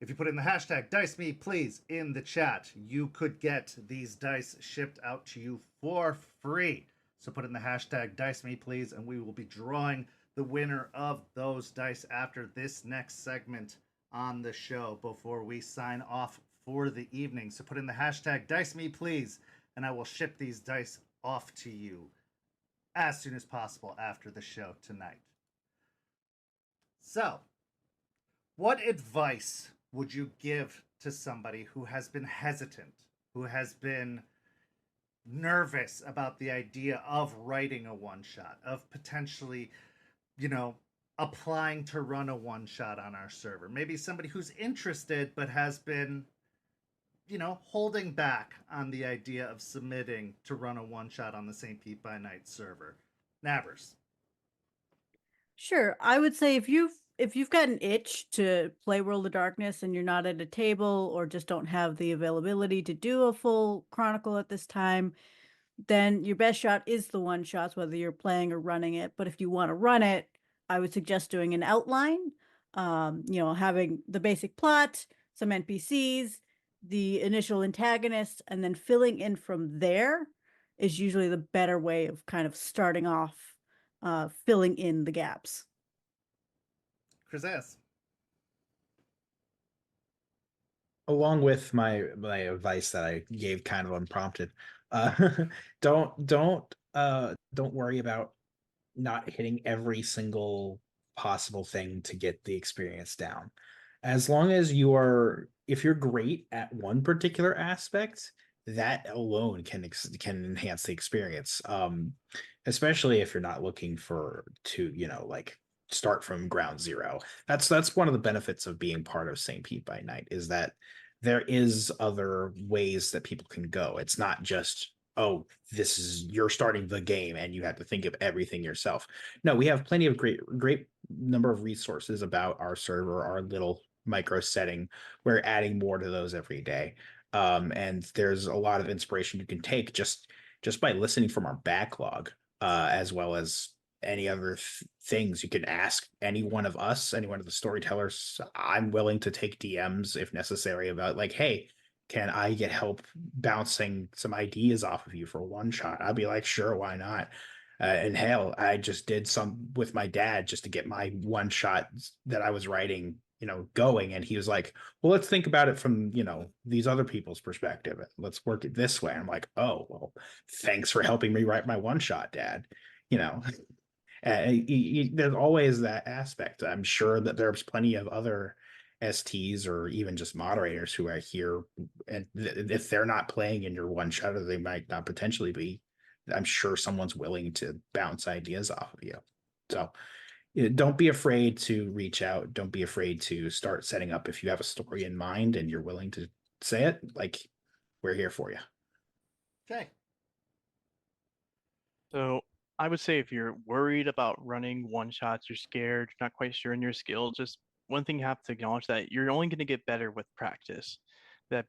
if you put in the hashtag DiceMePlease in the chat, you could get these dice shipped out to you for free. So put in the hashtag DiceMePlease, and we will be drawing the winner of those dice after this next segment on the show before we sign off for the evening. So put in the hashtag DiceMePlease, and I will ship these dice off to you as soon as possible after the show tonight. So, what advice would you give to somebody who has been hesitant, who has been nervous about the idea of writing a one shot, of potentially, applying to run a one shot on our server? Maybe somebody who's interested but has been, holding back on the idea of submitting to run a one shot on the St. Pete by Night server. Nabbers. Sure. I would say if you've got an itch to play World of Darkness and you're not at a table or just don't have the availability to do a full chronicle at this time, then your best shot is the one shots, whether you're playing or running it. But if you want to run it, I would suggest doing an outline, having the basic plot, some NPCs, the initial antagonist, and then filling in from there is usually the better way of kind of starting off, filling in the gaps. Krazaz. Along with my advice that I gave kind of unprompted, uh, don't worry about not hitting every single possible thing to get the experience down. As long as if you're great at one particular aspect, that alone can enhance the experience. Especially if you're not looking to start from ground zero. That's one of the benefits of being part of St. Pete by Night, is that there is other ways that people can go. It's not just, oh, you're starting the game and you have to think of everything yourself. No, we have plenty of great number of resources about our server, our little micro setting. We're adding more to those every day. And there's a lot of inspiration you can take just by listening from our backlog, as well as any other things you can ask any one of us, any one of the storytellers. I'm willing to take DMs if necessary about like, hey, can I get help bouncing some ideas off of you for one shot? I'd be like, sure, why not? And hell, I just did some with my dad just to get my one shot that I was writing, going. And he was like, well, let's think about it from, these other people's perspective. Let's work it this way. I'm like, oh, well, thanks for helping me write my one shot, Dad. There's always that aspect. I'm sure that there's plenty of other STs or even just moderators who are here, and if they're not playing in your one shot, or they might not potentially be, I'm sure someone's willing to bounce ideas off of you. So don't be afraid to reach out. Don't be afraid to start setting up. If you have a story in mind and you're willing to say it, like, we're here for you. Okay. So I would say if you're worried about running one shots, you're scared, you're not quite sure in your skills, just one thing you have to acknowledge that you're only going to get better with practice. That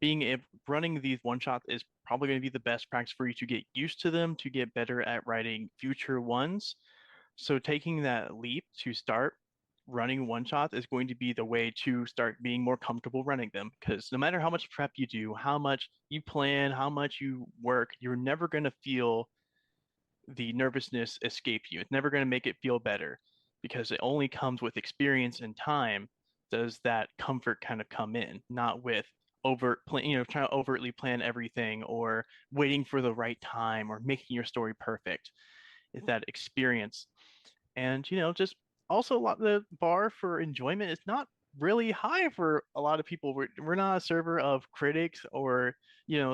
running these one shots is probably going to be the best practice for you to get used to them, to get better at writing future ones. So taking that leap to start running one shots is going to be the way to start being more comfortable running them. Because no matter how much prep you do, how much you plan, how much you work, you're never going to feel the nervousness escape you. It's never going to make it feel better because it only comes with experience and time. Does that comfort kind of come in, not with trying to overtly plan everything or waiting for the right time or making your story perfect. It's that experience. And, just also the bar for enjoyment is not really high for a lot of people. We're not a server of critics or,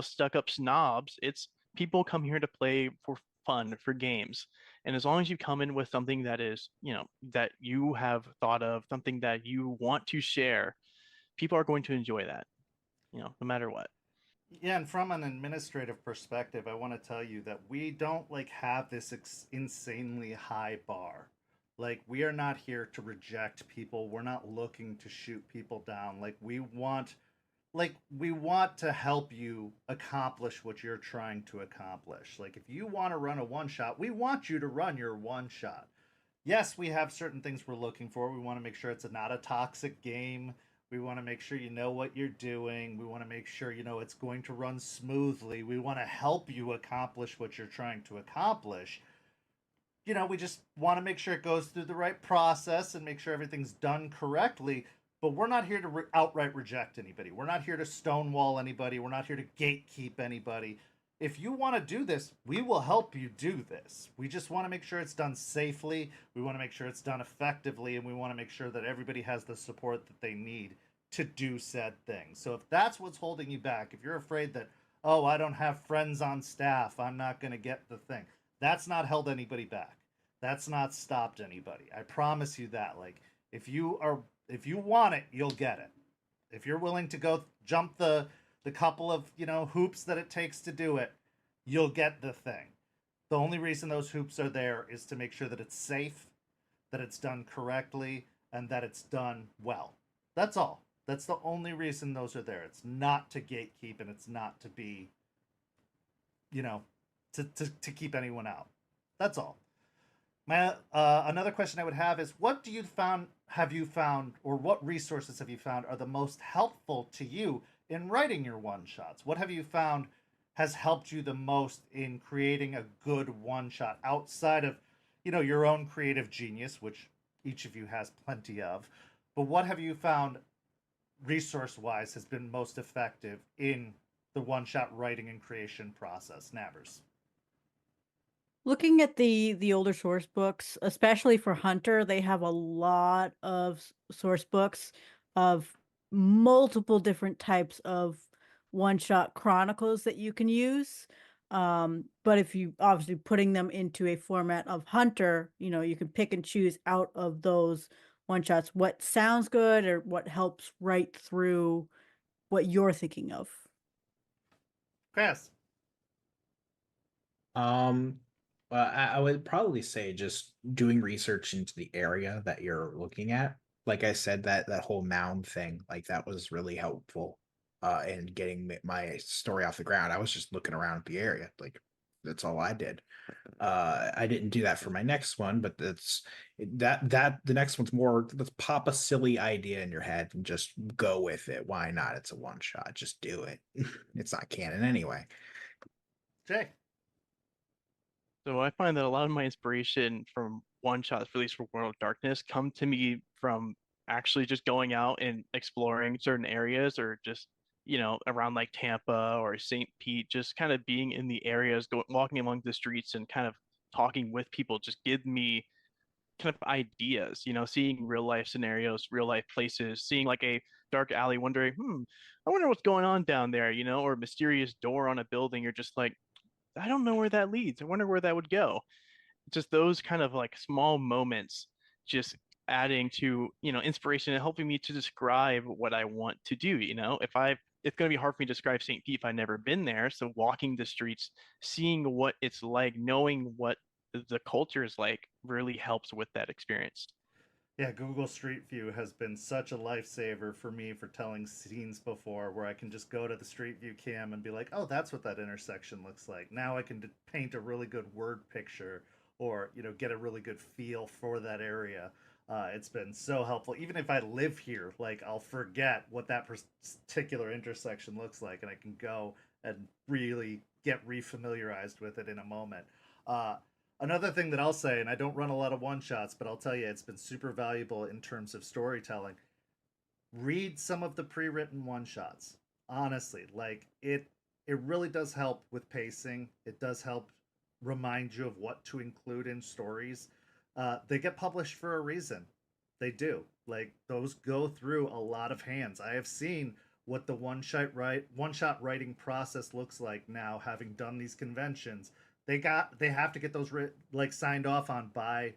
stuck up snobs. It's people come here to play for fun, for games. And as long as you come in with something that is, that you have thought of, something that you want to share, people are going to enjoy that, no matter what. Yeah, and from an administrative perspective, I want to tell you that we don't like have this insanely high bar. Like we are not here to reject people. We're not looking to shoot people down. We want to help you accomplish what you're trying to accomplish. Like if you want to run a one shot, we want you to run your one shot. Yes, we have certain things we're looking for. We want to make sure it's not a toxic game. We want to make sure you know what you're doing. We want to make sure you know it's going to run smoothly. We want to help you accomplish what you're trying to accomplish. We just want to make sure it goes through the right process and make sure everything's done correctly. But we're not here to outright reject anybody. We're not here to stonewall anybody. We're not here to gatekeep anybody. If you want to do this, we will help you do this. We just want to make sure it's done safely. We want to make sure it's done effectively. And we want to make sure that everybody has the support that they need to do said thing. So if that's what's holding you back, if you're afraid that, oh, I don't have friends on staff, I'm not going to get the thing, that's not held anybody back. That's not stopped anybody. I promise you that. Like, if you want it, you'll get it. If you're willing to go jump the couple of hoops that it takes to do it, you'll get the thing. The only reason those hoops are there is to make sure that it's safe, that it's done correctly, and that it's done well. That's all. That's the only reason those are there. It's not to gatekeep, and it's not to be to keep anyone out. That's all. My another question I would have is, what have you found, or what resources have you found are the most helpful to you in writing your one shots? What have you found has helped you the most in creating a good one shot outside of, your own creative genius, which each of you has plenty of? But what have you found resource wise has been most effective in the one shot writing and creation process? Nabbers. Looking at the older source books, especially for Hunter, they have a lot of source books of multiple different types of one-shot chronicles that you can use. But if you obviously putting them into a format of Hunter, you can pick and choose out of those one-shots what sounds good or what helps right through what you're thinking of. Chris. Well, I would probably say just doing research into the area that you're looking at. Like I said, that whole mound thing, like that was really helpful in getting my story off the ground. I was just looking around the area, like that's all I did. I didn't do that for my next one, but that the next one's more, let's pop a silly idea in your head and just go with it. Why not? It's a one shot. Just do it. It's not canon anyway. Jay. So I find that a lot of my inspiration from one shots released for World of Darkness come to me from actually just going out and exploring certain areas or just, around like Tampa or St. Pete, just kind of being in the areas, walking along the streets and kind of talking with people just give me kind of ideas, seeing real life scenarios, real life places, seeing like a dark alley, wondering, I wonder what's going on down there, or a mysterious door on a building. You're just like, I don't know where that leads. I wonder where that would go. Just those kind of like small moments, just adding to, inspiration and helping me to describe what I want to do. It's going to be hard for me to describe St. Pete if I've never been there. So walking the streets, seeing what it's like, knowing what the cultures like really helps with that experience. Yeah, Google Street View has been such a lifesaver for me for telling scenes before, where I can just go to the Street View cam and be like, oh, that's what that intersection looks like. Now I can paint a really good word picture, or, get a really good feel for that area. It's been so helpful. Even if I live here, like, I'll forget what that particular intersection looks like, and I can go and really get refamiliarized with it in a moment. Uh, Another thing that I'll say, and I don't run a lot of one shots, but I'll tell you it's been super valuable in terms of storytelling. Read some of the pre-written one shots. Honestly, like it really does help with pacing. It does help remind you of what to include in stories. They get published for a reason. They do. Like, those go through a lot of hands. I have seen what the one shot writing process looks like now, having done these conventions. They have to get those signed off on by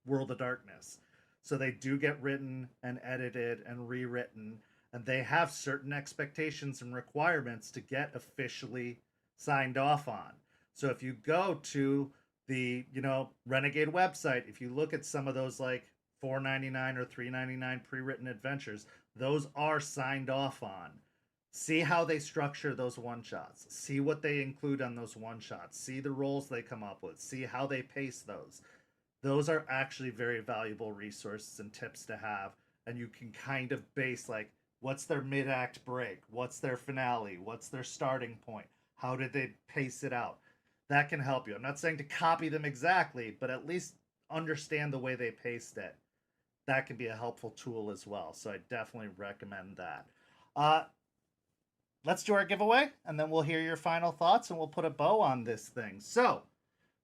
World of Darkness. So they do get written and edited and rewritten, and they have certain expectations and requirements to get officially signed off on. So if you go to the, Renegade website, if you look at some of those like $4.99 or $3.99 pre-written adventures, those are signed off on. See how they structure those one shots. See what they include on those one shots. See the roles they come up with. See how they pace those. Those are actually very valuable resources and tips to have. And you can kind of base, like, what's their mid-act break? What's their finale? What's their starting point? How did they pace it out? That can help you. I'm not saying to copy them exactly, but at least understand the way they paced it. That can be a helpful tool as well. So I definitely recommend that. Let's do our giveaway, and then we'll hear your final thoughts, and we'll put a bow on this thing. So,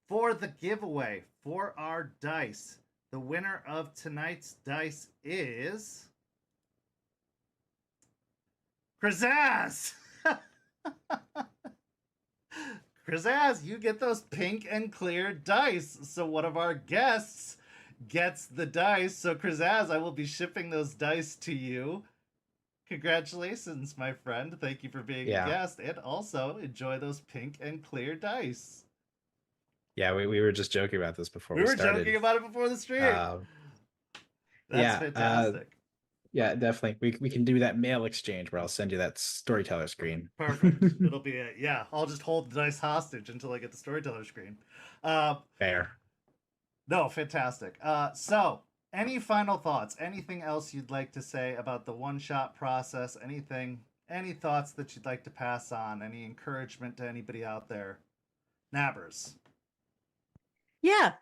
for the giveaway, for our dice, the winner of tonight's dice is Krazaz! Krazaz, you get those pink and clear dice. So one of our guests gets the dice. So Krazaz, I will be shipping those dice to you. Congratulations, my friend. Thank you for being a guest. And also, enjoy those pink and clear dice. Yeah, we were just joking about this before we started. were joking about it before the stream. That's fantastic. Yeah, definitely. We can do that mail exchange where I'll send you that storyteller screen. Perfect. It'll be it. Yeah, I'll just hold the dice hostage until I get the storyteller screen. Fair. No, fantastic. So, any final thoughts? Anything else you'd like to say about the one-shot process? Any thoughts that you'd like to pass on? Any encouragement to anybody out there? Nabbers. Yeah.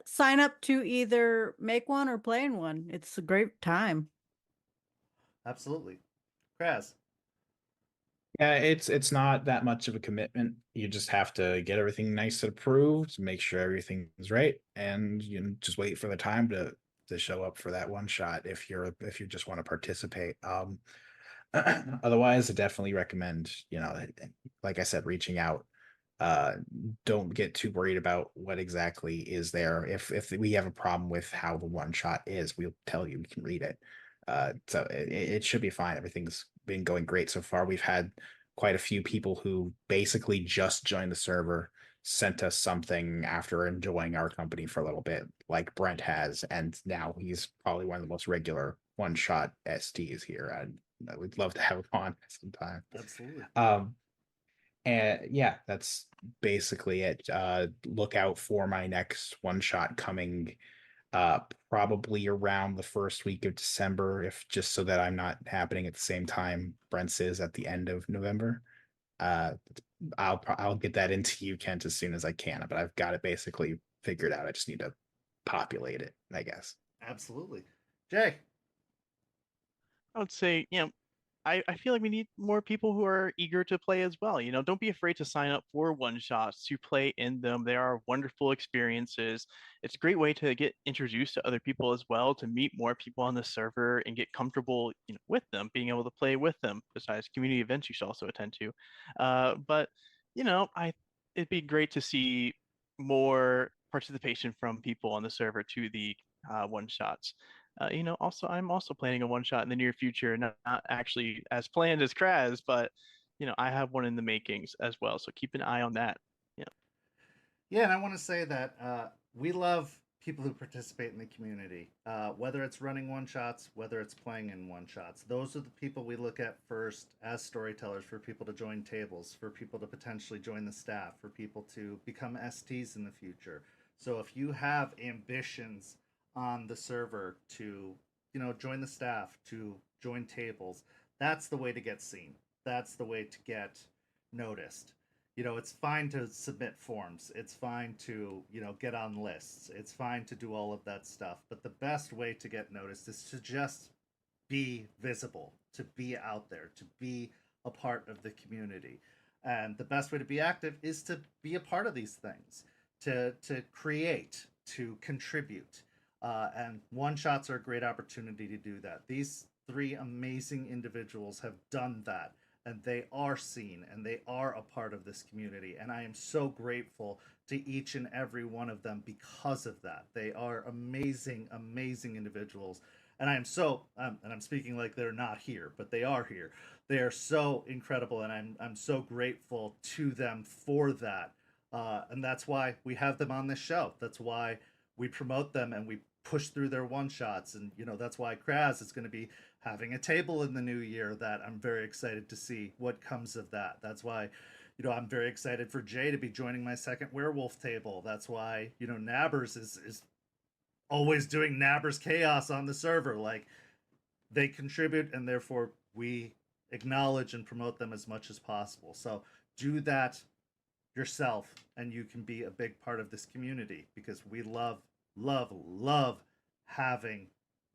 Sign up to either make one or play in one. It's a great time. Absolutely. Kraz. Yeah, it's not that much of a commitment. You just have to get everything nice and approved, make sure everything's right, and just wait for the time to show up for that one shot if you just want to participate. Otherwise, I definitely recommend, like I said, reaching out. Don't get too worried about what exactly is there. If we have a problem with how the one shot is, we'll tell you. We can read it. So it should be fine. Everything's been going great so far. We've had quite a few people who basically just joined the server, sent us something after enjoying our company for a little bit, like Brent has, and now he's probably one of the most regular one-shot STs here. And we'd love to have him on sometime. Absolutely. And yeah, that's basically it. Look out for my next one-shot coming probably around the first week of December, if just so that I'm not happening at the same time Brent's is at the end of November. I'll get that into you, Kent, as soon as I can, but I've got it basically figured out. I just need to populate it, I guess. Absolutely. Jay. I would say, I feel like we need more people who are eager to play as well. Don't be afraid to sign up for one shots, to play in them. They are wonderful experiences. It's a great way to get introduced to other people as well, to meet more people on the server and get comfortable, with them, being able to play with them, besides community events you should also attend to. But it'd be great to see more participation from people on the server to the one shots. Also, I'm also planning a one shot in the near future, not actually as planned as Kraz, but I have one in the makings as well. So keep an eye on that. Yeah, and I want to say that we love people who participate in the community, whether it's running one shots, whether it's playing in one shots. Those are the people we look at first as storytellers, for people to join tables, for people to potentially join the staff, for people to become STs in the future. So if you have ambitions on the server to, join the staff, to join tables, that's the way to get seen. That's the way to get noticed. It's fine to submit forms. It's fine to, get on lists. It's fine to do all of that stuff. But the best way to get noticed is to just be visible, to be out there, to be a part of the community. And the best way to be active is to be a part of these things, to create, to contribute. And one shots are a great opportunity to do that. These three amazing individuals have done that, and they are seen, and they are a part of this community. And I am so grateful to each and every one of them because of that. They are amazing, amazing individuals. And I am so, and I'm speaking like they're not here, but they are here. They are so incredible, and I'm so grateful to them for that. And that's why we have them on this show. That's why we promote them and we push through their one shots. And that's why Kraz is going to be having a table in the new year that I'm very excited to see what comes of that. That's why I'm very excited for Jay to be joining my second werewolf table. That's why Nabbers is always doing Nabbers chaos on the server. Like, they contribute, and therefore we acknowledge and promote them as much as possible. So do that yourself, and you can be a big part of this community, because we love having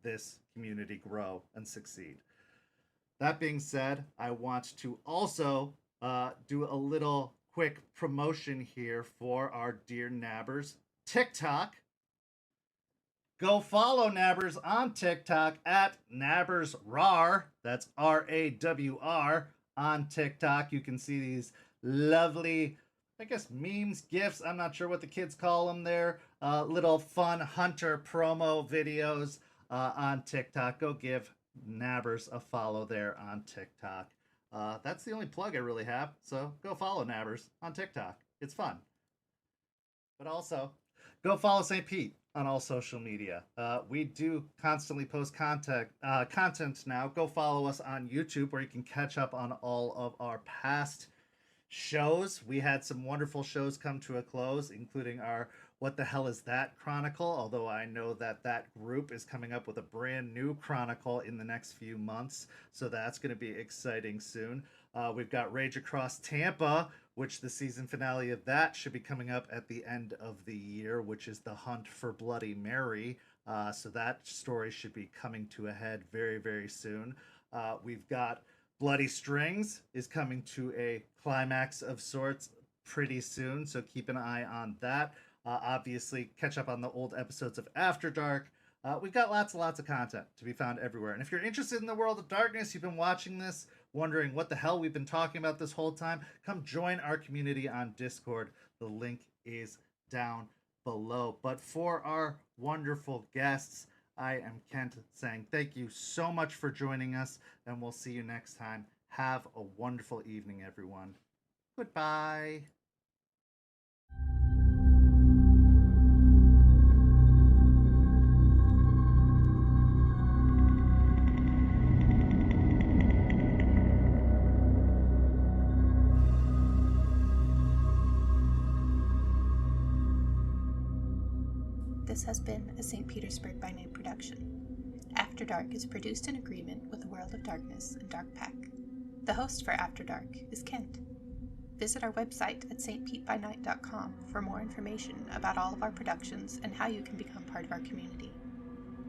this community grow and succeed. That being said, I want to also do a little quick promotion here for our dear Nabbers TikTok. Go follow Nabbers on TikTok at NabbersRAR. That's RAWR on TikTok. You can see these lovely, I guess, memes, GIFs. I'm not sure what the kids call them there. Little fun hunter promo videos on TikTok. Go give Nabbers a follow there on TikTok. That's the only plug I really have. So go follow Nabbers on TikTok. It's fun. But also, go follow St. Pete on all social media. We do constantly post content now. Go follow us on YouTube, where you can catch up on all of our past shows. We had some wonderful shows come to a close, including our What the Hell Is That Chronicle, although I know that group is coming up with a brand new chronicle in the next few months, so that's going to be exciting soon. We've got Rage Across Tampa, which the season finale of that should be coming up at the end of the year, which is the hunt for Bloody Mary. So that story should be coming to a head very, very soon. We've got Bloody Strings is coming to a climax of sorts pretty soon, so keep an eye on that. Obviously, catch up on the old episodes of After Dark. We've got lots and lots of content to be found everywhere. And if you're interested in the world of darkness, you've been watching this, wondering what the hell we've been talking about this whole time, come join our community on Discord. The link is down below. But for our wonderful guests, I am Kent, saying thank you so much for joining us, and we'll see you next time. Have a wonderful evening, everyone. Goodbye. This has been a St. Petersburg By Night production. After Dark is produced in agreement with the World of Darkness and Dark Pack. The host for After Dark is Kent. Visit our website at stpetbynight.com for more information about all of our productions and how you can become part of our community.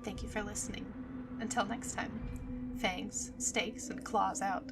Thank you for listening. Until next time, fangs, stakes, and claws out.